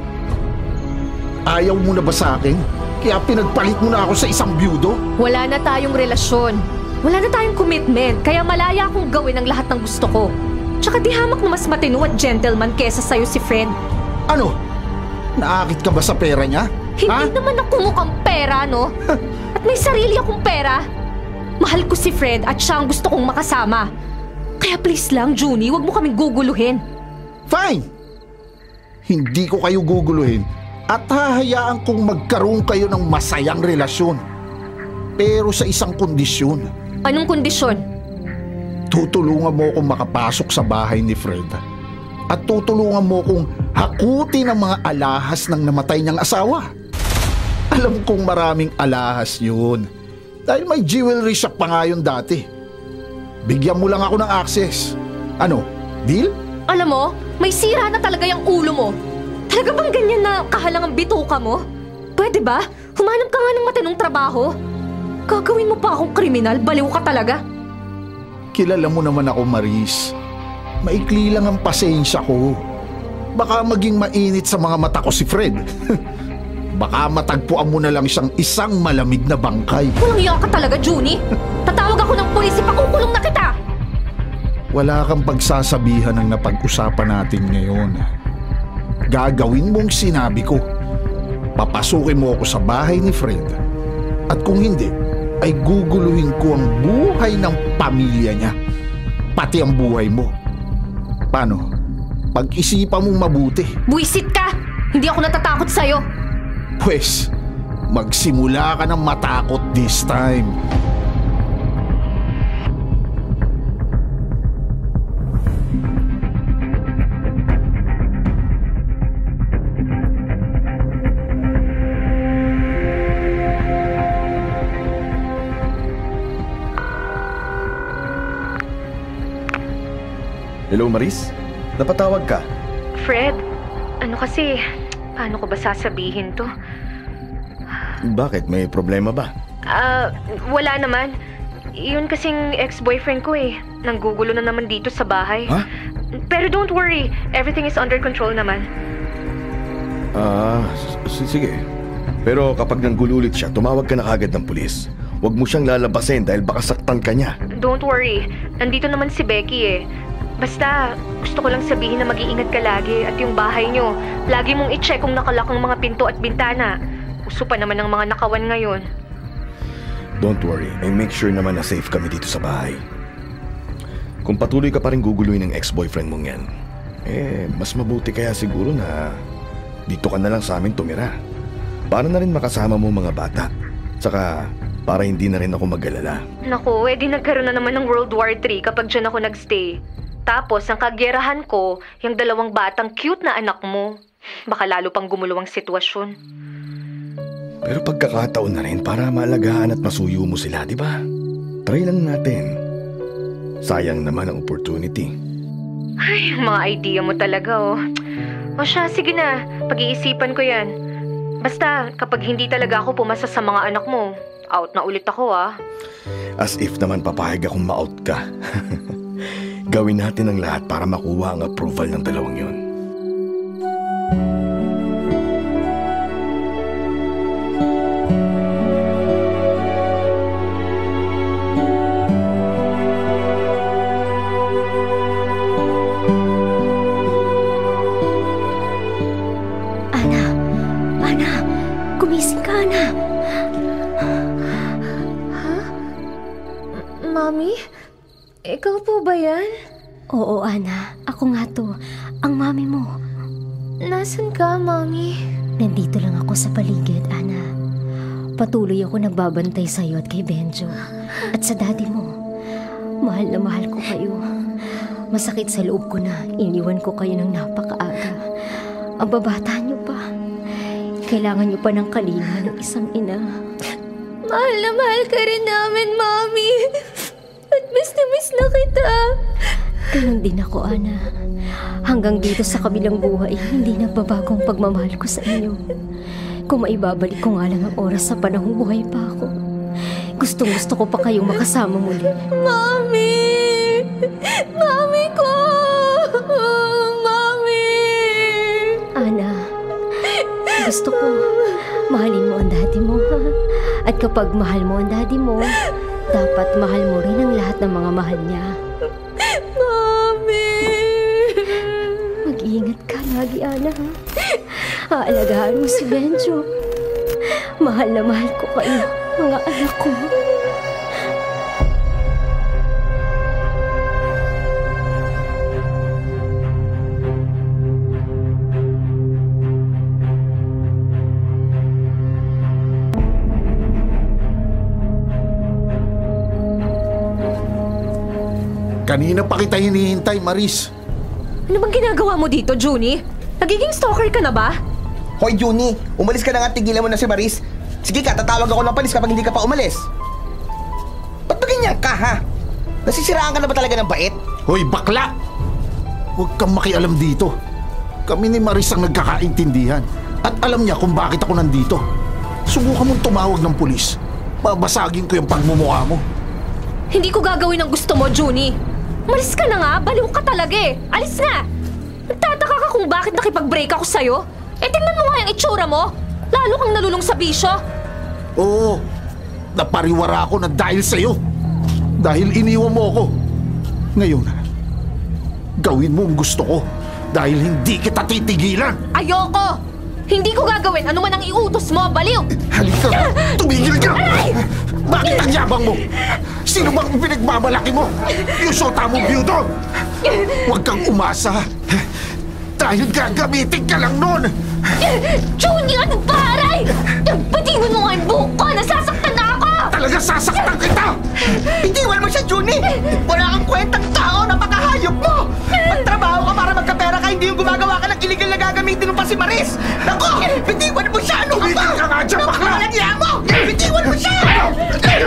S6: Ayaw mo na ba sa akin? Kaya pinagpalit mo na ako sa isang byudo?
S4: Wala na tayong relasyon. Wala na tayong commitment, kaya malaya akong gawin ang lahat ng gusto ko. Tsaka di hamak na mas matino at gentleman kesa sa'yo si Fred.
S6: Ano? Naakit ka ba sa pera niya?
S4: Hindi naman ako mukhang pera, no? At may sarili akong pera. Mahal ko si Fred at siya ang gusto kong makasama. Kaya please lang, Junie, wag mo kaming guguluhin.
S6: Fine! Hindi ko kayo guguluhin at hahayaan kong magkaroon kayo ng masayang relasyon. Pero sa isang kondisyon.
S4: Anong kondisyon?
S6: Tutulungan mo akong makapasok sa bahay ni Fred. At tutulungan mo akong hakutin ang mga alahas ng namatay niyang asawa. Alam kong maraming alahas yun. Dahil may jewelry shop pa nga yun dati. Bigyan mo lang ako ng access. Ano, deal?
S4: Alam mo, may sira na talaga yung ulo mo. Talaga bang ganyan na kahalang ang bituka mo? Pwede ba? Humanap ka nga ng matinong trabaho. Gagawin mo pa akong kriminal, baliw ka talaga.
S6: Kilala mo naman ako, Maris. Maikli lang ang pasensya ko. Baka maging mainit sa mga mata ko si Fred. Baka matagpuan mo na lang siyang isang malamig na bangkay.
S4: Walang iya ka talaga, Junie. Tatawag ako ng pulis, ipakukulong na kita.
S6: Wala kang pagsasabihan ng napag-usapan natin ngayon. Gagawin mong sinabi ko. Papasukin mo ako sa bahay ni Fred. At kung hindi, ay guguluhin ko ang buhay ng pamilya niya. Pati ang buhay mo. Paano? Pag-isipan mong mabuti.
S4: Buisit ka! Hindi ako natatakot sa'yo.
S6: Pwes, magsimula ka ng matakot this time.
S3: Hello, Maris? Napatawag ka?
S4: Fred, ano kasi, paano ko ba sasabihin to?
S3: Bakit? May problema ba?
S4: Wala naman. Yun kasing ex-boyfriend ko Nanggugulo na naman dito sa bahay.
S3: Ha?
S4: Pero don't worry, everything is under control naman.
S3: Sige. Pero kapag nanggulo ulit siya, tumawag ka na kagad ng pulis. Huwag mo siyang lalabasin dahil baka saktan ka niya.
S4: Don't worry, nandito naman si Becky Basta, gusto ko lang sabihin na mag-iingat ka lagi at yung bahay nyo, lagi mong i-check kung nakalak ang mga pinto at bintana. Uso pa naman ang mga nakawan ngayon.
S3: Don't worry, I make sure naman na safe kami dito sa bahay. Kung patuloy ka pa rin guguluhin ng ex-boyfriend mong yan, Mas mabuti kaya siguro na dito ka na lang sa amin tumira. Para na rin makasama mo mga bata. Saka para hindi na rin ako mag-alala.
S4: Naku, edi nagkaroon na naman ng World War III kapag dyan ako nagstay. Tapos, ang kagyerahan ko, yung 2 batang cute na anak mo. Baka lalo pang gumulawang sitwasyon.
S3: Pero pagkakataon na rin para maalagaan at masuyo mo sila, di ba? Try lang natin. Sayang naman ang opportunity.
S4: Ay, mga idea mo talaga, oh. O siya, sige na. Pag-iisipan ko yan. Basta, kapag hindi talaga ako pumasa sa mga anak mo, out na ulit ako, ah.
S3: As if naman papayag akong ma-out ka. Gawin natin ang lahat para makuha ang approval ng 2 yun.
S1: Ana, gumising ka, Ana.
S2: Mami? Ikaw po ba yan?
S1: Oo, Ana. Ako nga to. Ang mami mo.
S2: Nasaan ka, Mami?
S1: Nandito lang ako sa paligid, Ana. Patuloy ako nagbabantay sa'yo at kay Benjo. At sa daddy mo. Mahal na mahal ko kayo. Masakit sa loob ko na iniwan ko kayo ng napakaaga. Ang babata niyo pa. Kailangan niyo pa ng kalinga ng isang ina.
S2: Mahal na mahal ka rin namin, Mami. At miss na kita.
S1: Ganon din ako, Ana. Hanggang dito sa kabilang buhay, hindi nagbabagong pagmamahal ko sa inyo. Kung maibabalik ko nga lang ang oras sa panahong buhay pa ako, gustong-gusto ko pa kayong makasama muli.
S2: Mami! Mami ko! Mami!
S1: Ana, gusto ko, mahalin mo ang daddy mo, ha? At kapag mahal mo ang daddy mo, dapat mahal mo rin ang lahat ng mga mahal niya.
S2: Mami!
S1: Mag-iingat ka lagi, Ana, ha? Aalagaan mo si Benjo. Mahal na mahal ko kayo, mga anak ko.
S6: Kanina pa kita hinihintay, Maris.
S4: Ano bang ginagawa mo dito, Junie? Nagiging stalker ka na ba?
S5: Hoy, Junie, umalis ka na nga, tigilan mo na si Maris. Sige ka, tatawag ako ng palis kapag hindi ka pa umalis. Ba't ba ganyan ka, ha? Nasisiraan ka na ba talaga ng bait?
S6: Hoy, bakla! Huwag kang makialam dito. Kami ni Maris ang nagkakaintindihan. At alam niya kung bakit ako nandito. Subukan mong tumawag ng pulis. Babasagin ko yung pagmumukha mo.
S4: Hindi ko gagawin ang gusto mo, Junie. Malis ka na nga, baliw ka talaga eh. Alis na! Nagtataka ka kung bakit nakipag-break ako sa'yo? Eh, tingnan mo nga yung itsura mo. Lalo kang nalulung sa bisyo.
S6: Oo, napariwara ako na dahil sa'yo. Dahil iniwan mo ako. Ngayon, gawin mo ang gusto ko dahil hindi kita titigilan.
S4: Ayoko! Hindi ko gagawin ano man ang iutos mo, baliw!
S6: Halika! Tumigil ka! Bakit ang yabang mo? Sino bang pinagmamalaki mo? Yung sota mo, biyudo! Huwag kang umasa. Dahil gagamitin ka lang nun!
S4: Junie, ano ba, aray? Batiwan mo nga yung buhok ko! Nasasaktan na ako!
S6: Talaga sasaktan kita!
S5: Bitiwan mo siya, Junie! Wala kang kwentang tao na makahayop mo! Magtrabaho ka para magkapera ka, hindi yung gumagawa ka ng illegal na gagamitin mo pa si Maris! Nako! Bitiwan mo siya! Ano ka ba?
S6: Tumigil ka nga dyan, bakla!
S5: Walang iya mo! Bitiwan mo siya!
S4: Becky!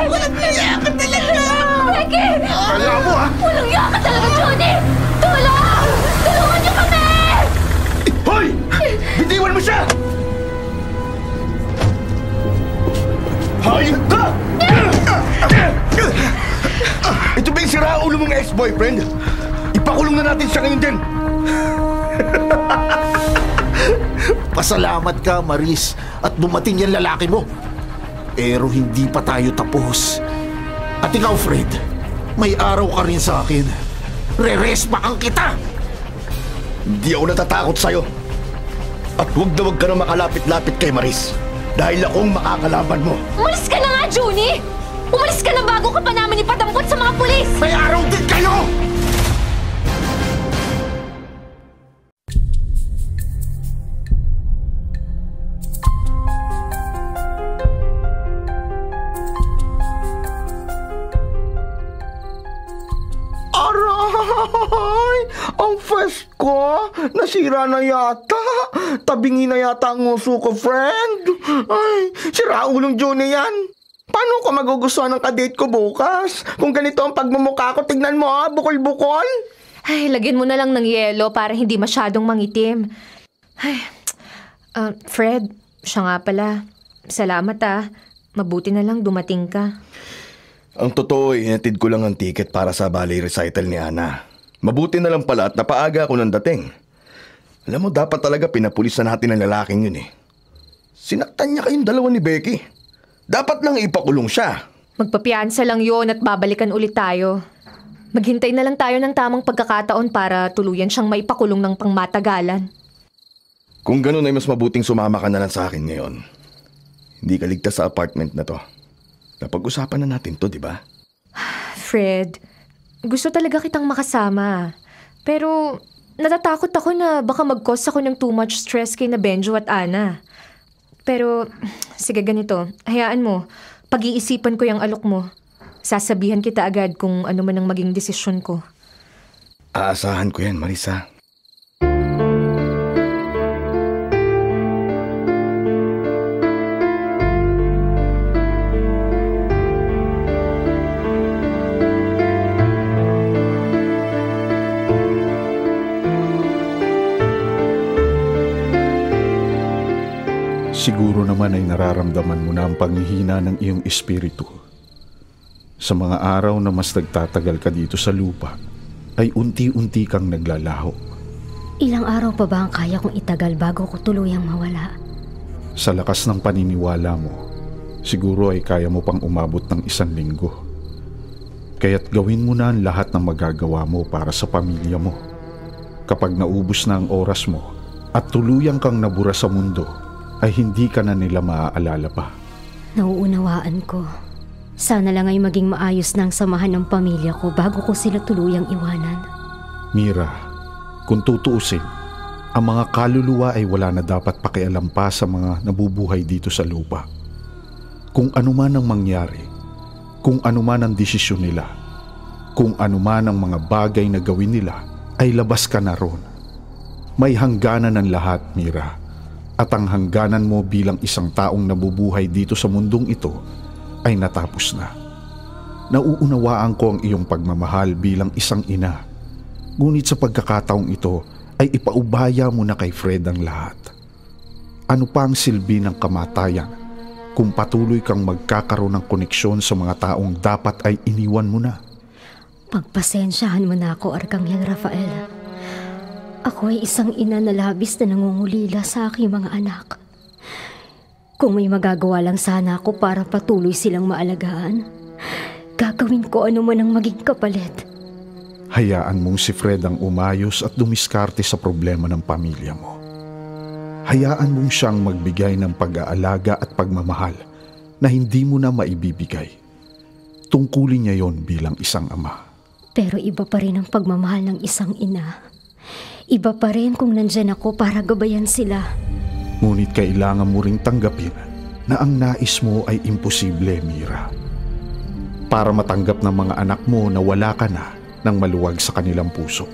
S5: Walang iya ka talaga!
S4: Becky!
S6: Kaya mo, ha?
S4: Walang iya ka talaga, Junie! Tulong! Tulungan niyo kami!
S3: Hoy! Bitiwan mo siya! Hayop ka! Ito ba yung siraulo mong ex-boyfriend? Ipakulong na natin siya ngayon din!
S6: Pasalamat ka, Maris, at dumating yung lalaki mo. Pero hindi pa tayo tapos. At ikaw, Fred, may araw ka rin sa akin. Re-respakan kita!
S3: Hindi ako natatakot sa'yo. At huwag ka na makalapit-lapit kay Maris. Dahil akong makakalaban mo.
S4: Umalis ka na nga, Junie! Umalis ka na bago ka pa namin ipadampot sa mga pulis!
S6: May araw din kayo!
S5: Ay, ang fest ko, nasira na yata. Tabingi na yata ang nguso ko, friend. Ay, sira ulong Juni yan. Paano ko magugustuhan ng kadate ko bukas? Kung ganito ang pagmumukha ko, tignan mo bukol-bukol.
S4: Ay, lagyan mo na lang ng yelo para hindi masyadong mangitim. Ay, Fred, siya nga pala. Salamat Mabuti na lang dumating ka.
S3: Ang totoo ay inatid ko lang ang ticket para sa ballet recital ni Ana. Mabuti na lang pala at napaaga ako nang dating. Alam mo, dapat talaga pinapulisan natin ang lalaking yun eh. Sinaktan niya kayong dalawa ni Becky. Dapat lang ipakulong siya.
S4: Magpapiansa lang yon at babalikan ulit tayo. Maghintay na lang tayo ng tamang pagkakataon para tuluyan siyang maipakulong ng pangmatagalan.
S3: Kung ganun ay mas mabuting sumama ka na lang sa akin ngayon. Hindi ka ligtas sa apartment na to. Napag-usapan na natin to, di ba?
S4: Fred, gusto talaga kitang makasama. Pero natatakot ako na baka mag-cause ako ng too much stress kay na Benjo at Ana. Pero sige ganito, hayaan mo. Pag-iisipan ko yung alok mo. Sasabihan kita agad kung ano man ang maging desisyon ko.
S3: Aasahan ko yan, Marisa.
S6: Siguro naman ay nararamdaman mo na ang panghihina ng iyong espiritu. Sa mga araw na mas nagtatagal ka dito sa lupa, ay unti-unti kang naglalaho.
S1: Ilang araw pa ba ang kaya kong itagal bago ko tuluyang mawala?
S6: Sa lakas ng paniniwala mo, siguro ay kaya mo pang umabot ng 1 linggo. Kaya't gawin mo na ang lahat ng magagawa mo para sa pamilya mo. Kapag naubos na ang oras mo at tuluyang kang nabura sa mundo, ay hindi ka na nila maaalala pa.
S1: Nauunawaan ko. Sana lang ay maging maayos na ang samahan ng pamilya ko bago ko sila tuluyang iwanan.
S6: Mira, kung tutuusin, ang mga kaluluwa ay wala na dapat pakialam pa sa mga nabubuhay dito sa lupa. Kung ano man ang mangyari, kung ano man ang desisyon nila, kung ano man ang mga bagay na gawin nila, ay labas ka na ron. May hangganan ng lahat, Mira. At ang hangganan mo bilang isang taong nabubuhay dito sa mundong ito ay natapos na. Nauunawaan ko ang iyong pagmamahal bilang isang ina. Ngunit sa pagkakataong ito ay ipaubaya mo na kay Fred ang lahat. Ano pa ang silbi ng kamatayan kung patuloy kang magkakaroon ng koneksyon sa mga taong dapat ay iniwan mo na?
S1: Pagpasensyahan mo na ako, Arkanghel Rafael. Ako ay isang ina na labis na nangungulila sa aking mga anak. Kung may magagawa lang sana ako para patuloy silang maalagaan, gagawin ko ano man ang maging kapalit.
S6: Hayaan mong si Fred ang umayos at dumiskarte sa problema ng pamilya mo. Hayaan mong siyang magbigay ng pag-aalaga at pagmamahal na hindi mo na maibibigay. Tungkulin niya yon bilang isang ama.
S1: Pero iba pa rin ang pagmamahal ng isang ina. Iba pa rin kung nandyan ako para gabayan sila.
S6: Ngunit kailangan mo ring tanggapin na ang nais mo ay imposible, Mira. Para matanggap ng mga anak mo na wala ka na ng maluwag sa kanilang puso.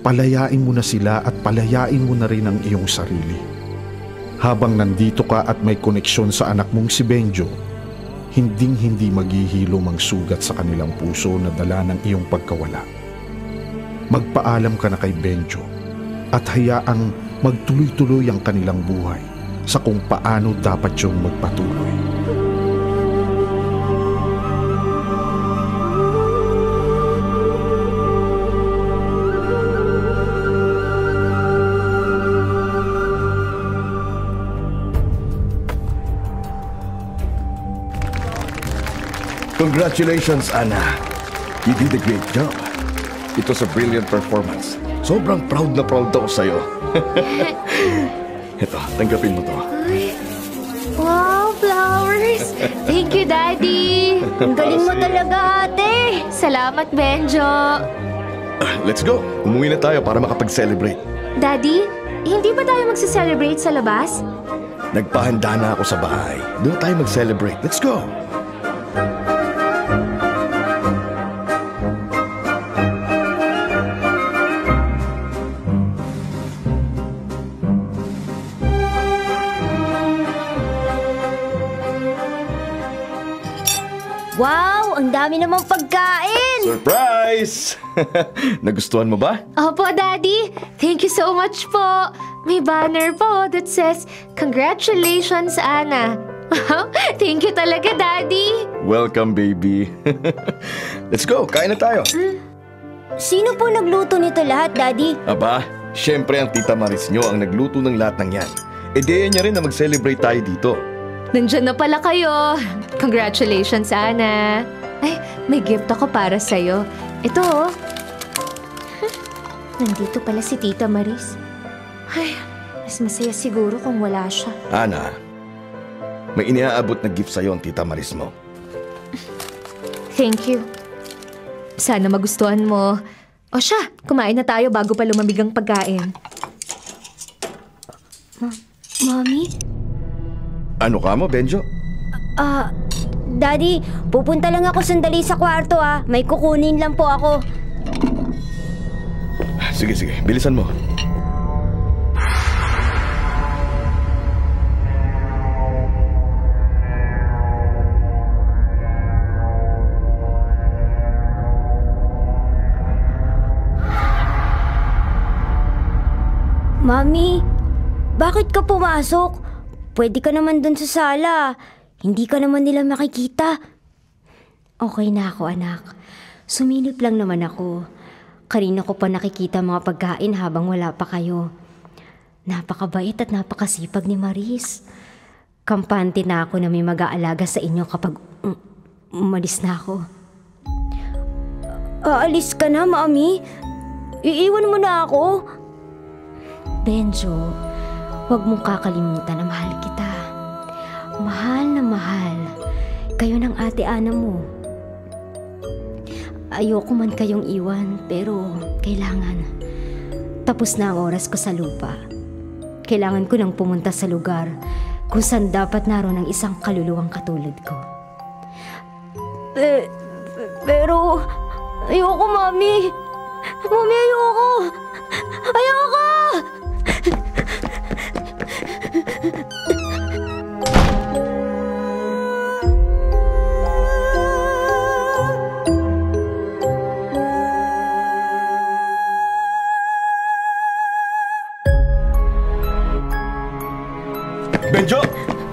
S6: Palayain mo na sila at palayain mo na rin ang iyong sarili. Habang nandito ka at may koneksyon sa anak mong si Benjo, hinding-hindi maghihilom ang sugat sa kanilang puso na dala ng iyong pagkawala. Magpaalam ka na kay Benjo at hayaang magtuloy-tuloy ang kanilang buhay sa kung paano dapat yung magpatuloy.
S3: Congratulations, Ana. You did a great job. It was a brilliant performance. Sobrang proud na proud ako sa'yo. Ito, tanggapin mo to.
S2: Wow, flowers! Thank you, Daddy! Ang galing mo talaga, ate! Salamat, Benjo!
S3: Let's go. Umuwi na tayo para makapag-celebrate.
S4: Daddy, hindi ba tayo magse-celebrate sa labas?
S3: Nagpahanda na ako sa bahay. Doon tayo mag-celebrate. Let's go.
S1: dami namang pagkain!
S3: Surprise! Nagustuhan mo ba?
S4: Opo, Daddy. Thank you so much po. May banner po that says, "Congratulations, Ana." Thank you talaga, Daddy.
S3: Welcome, baby. Let's go, kain na tayo.
S1: Sino po nagluto nito lahat, Daddy?
S3: Aba, syempre ang Tita Maris nyo ang nagluto ng lahat ng yan. Ideya niya rin na mag-celebrate tayo dito.
S4: Nandyan na pala kayo. Congratulations, Ana. Ay, may gift ako para sa'yo. Ito, oh. Nandito pala si Tita Maris. Ay, mas masaya siguro kung wala siya.
S3: Ana, may iniaabot na gift sa'yo ang Tita Maris mo.
S4: Thank you. Sana magustuhan mo. O siya, kumain na tayo bago pa lumamig ang pagkain.
S1: Mommy?
S3: Ano ka mo, Benjo?
S1: Daddy, pupunta lang ako sandali sa kwarto May kukunin lang po ako.
S3: Sige, bilisan mo.
S1: Mami, bakit ka pumasok? Pwede ka naman dun sa sala. Hindi ka naman nila makikita. Okay na ako, anak. Sumilip lang naman ako. Kanina ko pa nakikita mga pagkain habang wala pa kayo. Napakabait at napakasipag ni Maris. Kampante na ako na may mag-aalaga sa inyo kapag umalis na ako. Aalis ka na, Mami? Iiwan mo na ako? Benjo, huwag mong kakalimutan na mahal kita. Mahal na mahal. Kayo ng ate Ana mo. Ayoko man kayong iwan, pero kailangan. Tapos na ang oras ko sa lupa. Kailangan ko nang pumunta sa lugar kung saan dapat naroon ang isang kaluluwang katulad ko. Pero ayoko, Mami. Mami, ayoko. Ayoko!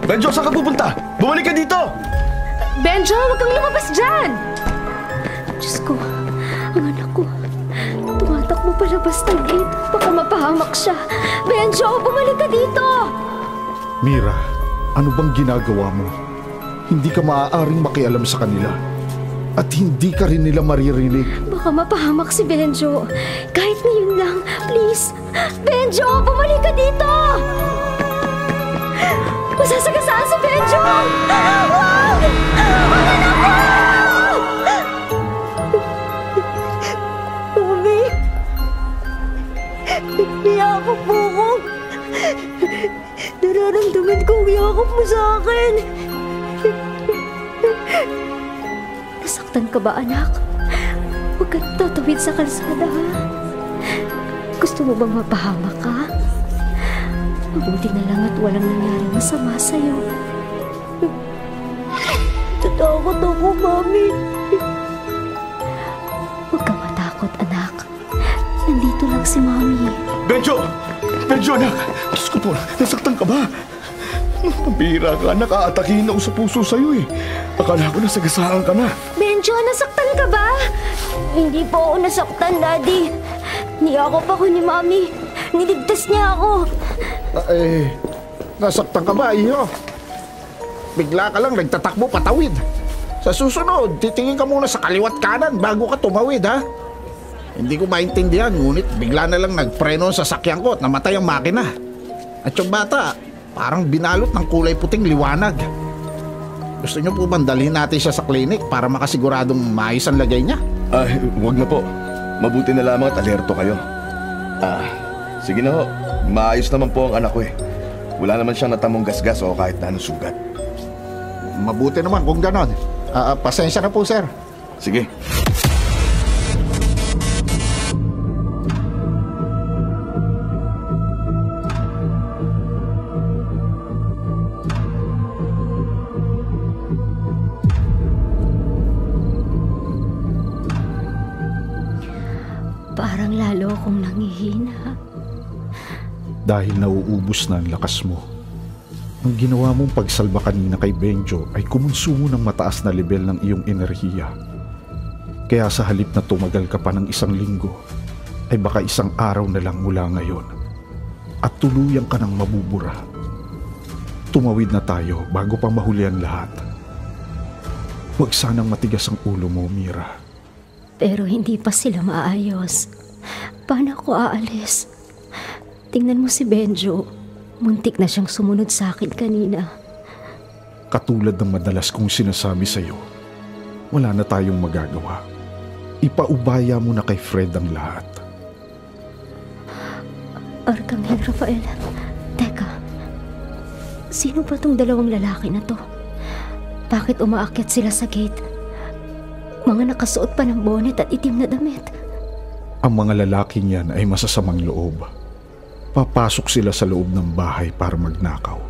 S3: Benjo, saan ka pupunta? Bumalik ka dito!
S4: Benjo, huwag kang lumabas dyan!
S1: Diyos ko, ang anak ko. Tumatakbo palabas ng gate. Baka mapahamak siya. Benjo, bumalik ka dito!
S6: Mira, ano bang ginagawa mo? Hindi ka maaaring makialam sa kanila. At hindi ka rin nila maririnig.
S1: Baka mapahamak si Benjo. Kahit ngayon lang, please. Benjo, bumalik ka dito! Masasagasaan si Benjo! Wag! Ang anak ko! Mami! Niyakap mo ko! Nararamdaman ko ang yakap mo sa akin! Nasaktan ka ba, anak? Huwag ka tatawid sa kalsada, ha? Gusto mo bang mapahamak ka? Mabuti na lang at walang nangyaring masama sa'yo. Tatakot ako, Mami. Huwag ka matakot, anak. Nandito lang si Mami.
S3: Benjo! Benjo, anak! Diyos ko po, nasaktan ka ba? Pambira ka, nakaatakihin ako sa puso sa'yo eh. Akala ko nasagasaan ka na.
S1: Benjo, nasaktan ka ba? Hindi po ako nasaktan, Daddy. Niyakap ako ni Mami. Niligtas niya ako.
S6: Nasaktan ka ba, iyo? Bigla ka lang nagtatakbo patawid. Sa susunod, titingin ka muna sa kaliwat kanan bago ka tumawid, ha? Hindi ko maintindihan, ngunit bigla na lang nagpreno sa sasakyan ko at namatay ang makina. At yung bata, parang binalot ng kulay puting liwanag. Gusto niyo po bang dalhin natin siya sa klinik para makasiguradong maayos ang lagay niya?
S3: Wag na po. Mabuti na lamang at alerto kayo. Sige na ho. Maayos naman po ang anak ko eh. Wala naman siyang natamong gasgas o kahit na anong sugat.
S6: Mabuti naman kung ganon. Pasensya na po, sir.
S3: Sige.
S1: lalo akong nangihina.
S6: Dahil nauubos na ang lakas mo. Ang ginawa mong pagsalba kanina kay Benjo ay kumonsumo ng mataas na level ng iyong enerhiya. Kaya sa halip na tumagal ka pa ng 1 linggo, ay baka 1 araw na lang mula ngayon at tuluyan ka ng mabubura. Tumawid na tayo bago pa mahuli ang lahat. Huwag sanang matigas ang ulo mo, Mira.
S1: Pero hindi pa sila maayos. Paano ako aalis? Tingnan mo si Benjo. Muntik na siyang sumunod sa akin kanina.
S6: Katulad ng madalas kong sinasabi sa iyo, wala na tayong magagawa. Ipaubaya mo na kay Fred ang lahat.
S1: Arkanghel Rafael, teka. Sino ba tong 2 lalaki na to? Bakit umaakyat sila sa gate? Mga nakasuot pa ng bonnet at itim na damit.
S6: Ang mga lalaking yan ay masasamang loob. Papasok sila sa loob ng bahay para magnakaw.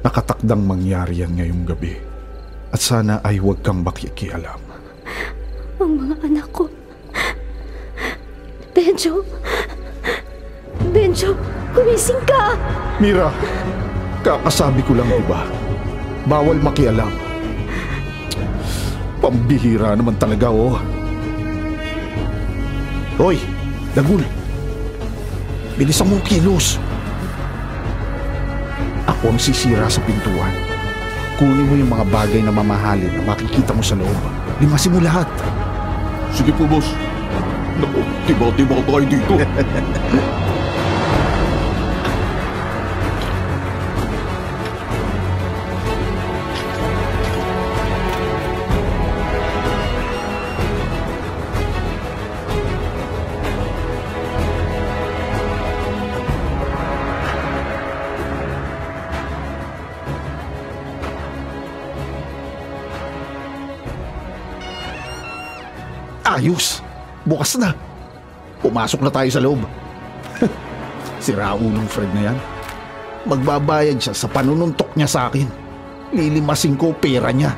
S6: Nakatakdang mangyari yan ngayong gabi. At sana ay huwag kang makikialam.
S1: Ang mga anak ko. Benjo! Benjo, gumising ka!
S6: Mira, kakasabi ko lang, diba? Bawal makialam. Pambihira naman talaga, oh. Hoy, Dagul! Bilisan mong kilos. Ako ang sisira sa pintuan. Kunin mo yung mga bagay na mamahalin na makikita mo sa loob. Limasin mo lahat.
S3: Sige po, boss. Naku, tiba-tiba tayo dito.
S6: Ayos! Bukas na! Pumasok na tayo sa loob. Sira ulong Fred na yan. Magbabayad siya sa panununtok niya sa akin. Lilimasin ko pera niya.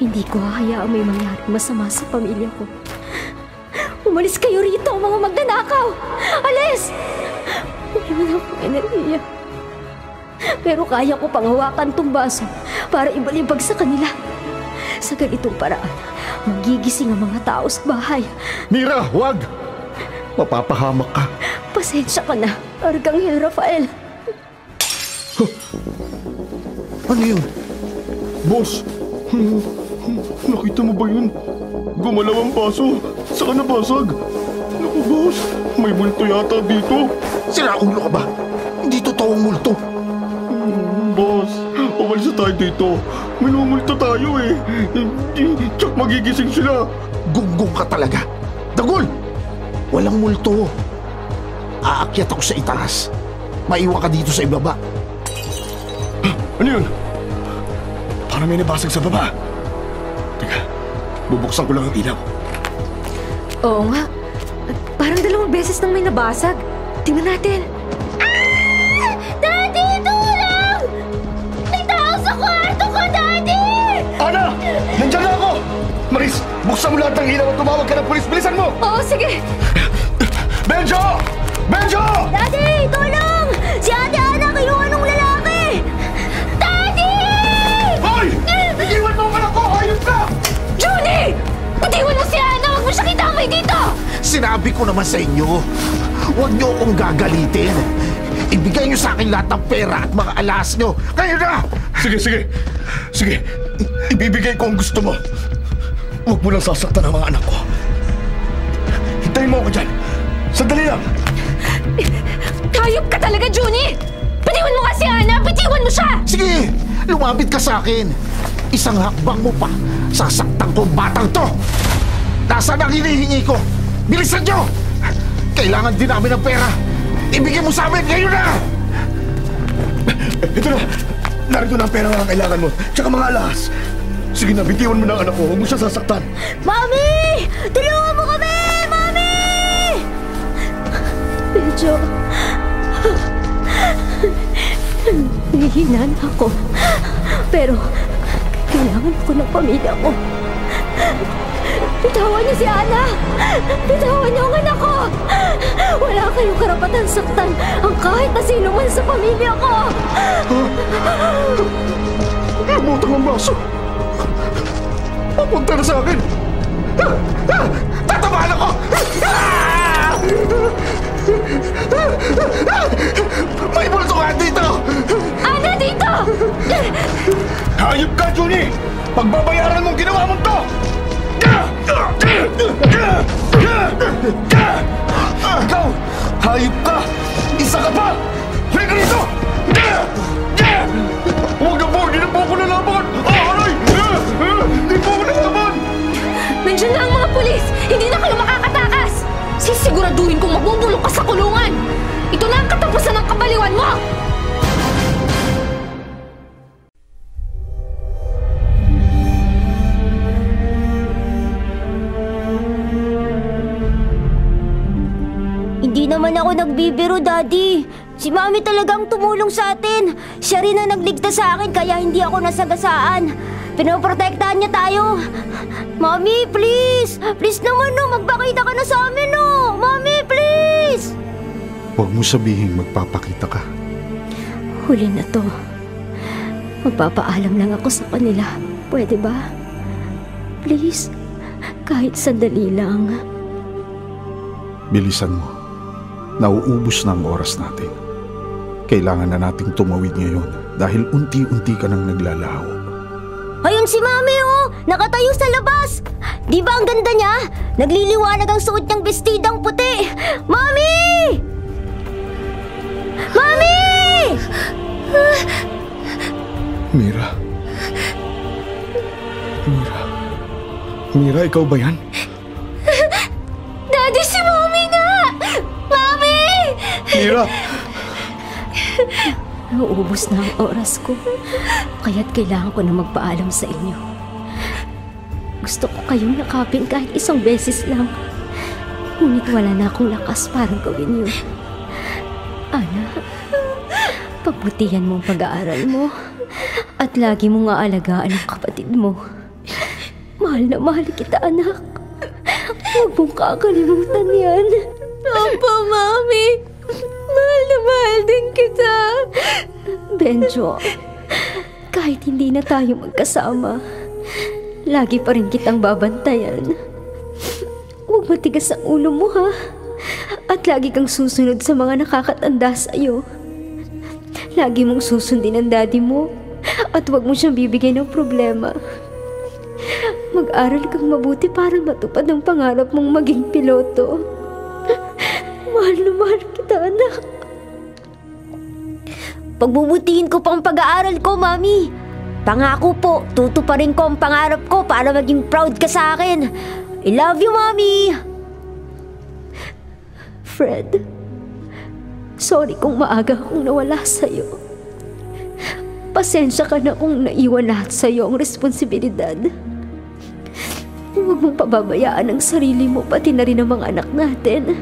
S1: Hindi ko hahayaang may mangyaring masama sa pamilya ko. Umalis kayo rito, mga magnanakaw! Alis! Wala na akong enerhiya. Pero kaya ko panghawakan tong baso para ibalibag sa kanila. Sa ganitong paraan, magigising ang mga tao sa bahay.
S6: Mira, wag! Mapapahamak ka.
S1: Pasensya ka na, Arkanghel Rafael.
S6: Ano yun?
S3: Boss, nakita mo ba yun? Gumalaw ang baso. Saan nabasag? Naku, boss, may multo yata dito.
S6: Sira ulo ka ba? Hindi totoong multo.
S3: Boss, umalis na tayo dito. Minumulto tayo eh. Tsak magigising sila.
S6: Gunggong ka talaga. Dagul! Walang multo. Aakyat ako sa itaas. Maiwan ka dito sa ibaba.
S3: Ano yun? Parang may nabasag sa baba. Teka, bubuksan ko lang ang ilaw.
S4: Oo nga. Parang 2 beses nang may nabasag. Tingnan natin.
S2: Daddy, tulong! May tao sa kwarto ko, Daddy!
S3: Ana! Nandiyan na ako! Maris, buksan mo lahat ng ilaw at tumawag ka ng pulis. Bilisan mo!
S2: Oo, sige!
S3: Benjo! Benjo!
S2: Daddy, tulong! Si Ate Ana kinuha nung lalaki! Daddy!
S3: Hoy! Iiwan mo ang anak ko! Ayun ka!
S2: Julie! Bitiwan mo si Ana! Huwag mo siya kitamay dito!
S6: Sinabi ko naman sa inyo, huwag niyo akong gagalitin. Ibigay niyo sa akin lahat ng pera at mga alas niyo. Kayo na!
S3: Sige, sige. Sige. Ibibigay ko ang gusto mo. Huwag mo lang sasaktan ang mga anak ko. Hintayin mo ako dyan. Sandali lang.
S2: Hayop ka talaga, Junie! Bitiwan mo nga si Ana! Bitiwan mo siya!
S6: Sige, lumapit ka sa akin. Isang hakbang mo pa, sasaktan ko ang batang to. Nasaan ang hinihingi ko? Bilisan niyo! Kailangan din namin ng pera. Ibigay mo sa amin ngayon na!
S3: Ito na. Narito na ang pera na kailangan mo. Tsaka mga alas. Sige na, bitiwan mo na ang anak ko. Huwag mo siya sasaktan.
S2: Mami! Tulungan mo kami! Mami!
S1: Benjo, nahihina na ako. Pero kailangan ko ng pamilya ko. Bitawan niyo si Ana! Bitawan niyo ang anak ko! Wala kayong karapatan saktan ang kahit na sino man sa pamilya ko!
S6: Lumutang ang baso! Papunta na sa akin!
S5: Tatamaan ako! May bulto ka dito!
S1: Ana, dito!
S3: Hayop ka, Junie! Pagbabayaran mong ginawa mong to!
S5: Ikaw! Hayop ka! Isa ka pa! Halika rito!
S3: Huwag na po! Hindi na po ako lalaban! Aray! Hindi po ako lalaban!
S2: Nandiyan na ang mga pulis! Hindi na kayo makakatakas! Sisiguraduhin kong mabubulok ka sa kulungan! Ito na ang katapusan ng kabaliwan mo!
S1: Hindi naman ako nagbibiro, Daddy. Si Mami talagang tumulong sa atin. Siya rin ang nagligtas sa akin kaya hindi ako nasagasaan. Pinoprotektahan niya tayo. Mami, please! Please naman, no! Magpakita ka na sa amin, no! Mami, please!
S6: Huwag mo sabihin magpapakita ka.
S1: Huli na to. Magpapaalam lang ako sa kanila. Pwede ba? Please? Kahit sandali lang.
S6: Bilisan mo. Nauubos na ang oras natin. Kailangan na nating tumawid ngayon dahil unti-unti ka nang naglalaho.
S1: Ayun si Mami, oh! Nakatayo sa labas! Di ba ang ganda niya? Nagliliwanag ang suot niyang bestidang puti! Mami! Mami!
S3: Mira. Mira, ikaw ba yan?
S2: Daddy, si Mommy nga! Mommy!
S3: Mira!
S1: Nauubos na ang oras ko. Kaya't kailangan ko na magpaalam sa inyo. Gusto ko kayong yakapin kahit isang beses lang. Ngunit wala na akong lakas para gawin yun. Ana, pagbutihan mo ang pag-aaral mo at lagi mong aalagaan ang kapatid mo. Mahal na mahal kita, anak. Huwag mong kakalimutan yan.
S2: Opo, Mommy. Mahal na mahal din kita.
S1: Benjo, kahit hindi na tayo magkasama, lagi pa rin kitang babantayan. Huwag matigas ang ulo mo, ha? At lagi kang susunod sa mga nakakatanda sa'yo. Lagi mong susundin ang daddy mo at huwag mo siyang bibigyan ng problema. Mag-aral kang mabuti para matupad ang pangarap mong maging piloto. Mahal na mahal kita, anak. Pagbubutihin ko pang pag-aaral ko, Mami. Pangako po, tutuparin ko ang pangarap ko para maging proud ka sa akin. I love you, Mami. Fred, sorry kung maaga akong nawala sa'yo. Pasensya ka na kung naiwan lahat sa'yo ang responsibilidad. Huwag mong pababayaan ang sarili mo, pati na rin ang mga anak natin.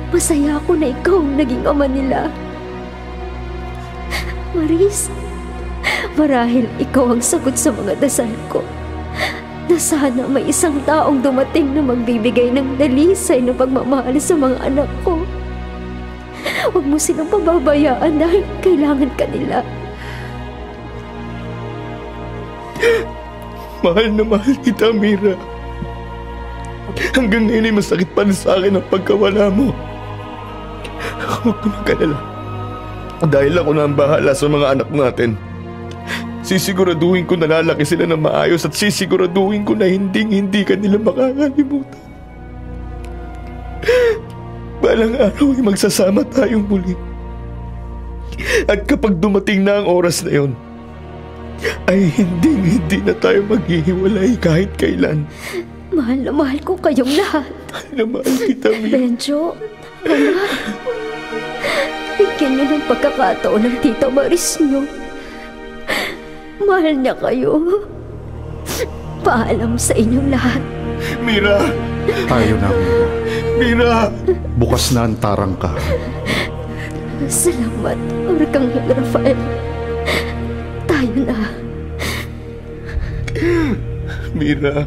S1: Masaya ako na ikaw ang naging ama nila. Maris, marahil ikaw ang sagot sa mga dasal ko. Na sana may isang taong dumating na magbibigay ng dalisay na pagmamahal sa mga anak ko. Huwag mo silang pababayaan dahil kailangan ka nila.
S3: Mahal na mahal kita, Mira. Hanggang ngayon ay masakit pa rin sa akin ang pagkawala mo. Huwag ka magkalala. Dahil ako na ang bahala sa mga anak natin. Sisiguraduhin ko na lalaki sila ng maayos at sisiguraduhin ko na hindi ka nila makakalimutan. Balang araw ay magsasama tayong muli. At kapag dumating na ang oras na yon, ay hindi na tayo maghihiwalay kahit kailan.
S1: Mahal na mahal ko kayong lahat.
S3: Mahal na mahal kita, Mira.
S1: Benjo, anak, bigyan niyo ng pagkakataon ng tita Maris niyo. Mahal niya kayo. Paalam sa inyong lahat.
S3: Mira!
S6: Tayo na, Mira.
S3: Mira!
S6: Bukas na ang tarangka.
S1: Salamat, Arkanghel Rafael. Tayo na.
S3: Mira.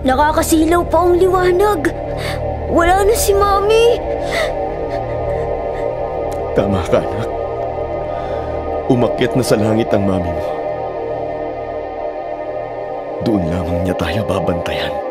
S1: Nakakasilaw pa ang liwanag. Wala na si Mami.
S3: Tama ka, anak. Umakyat na sa langit ang mami mo. Doon lamang niya tayo babantayan.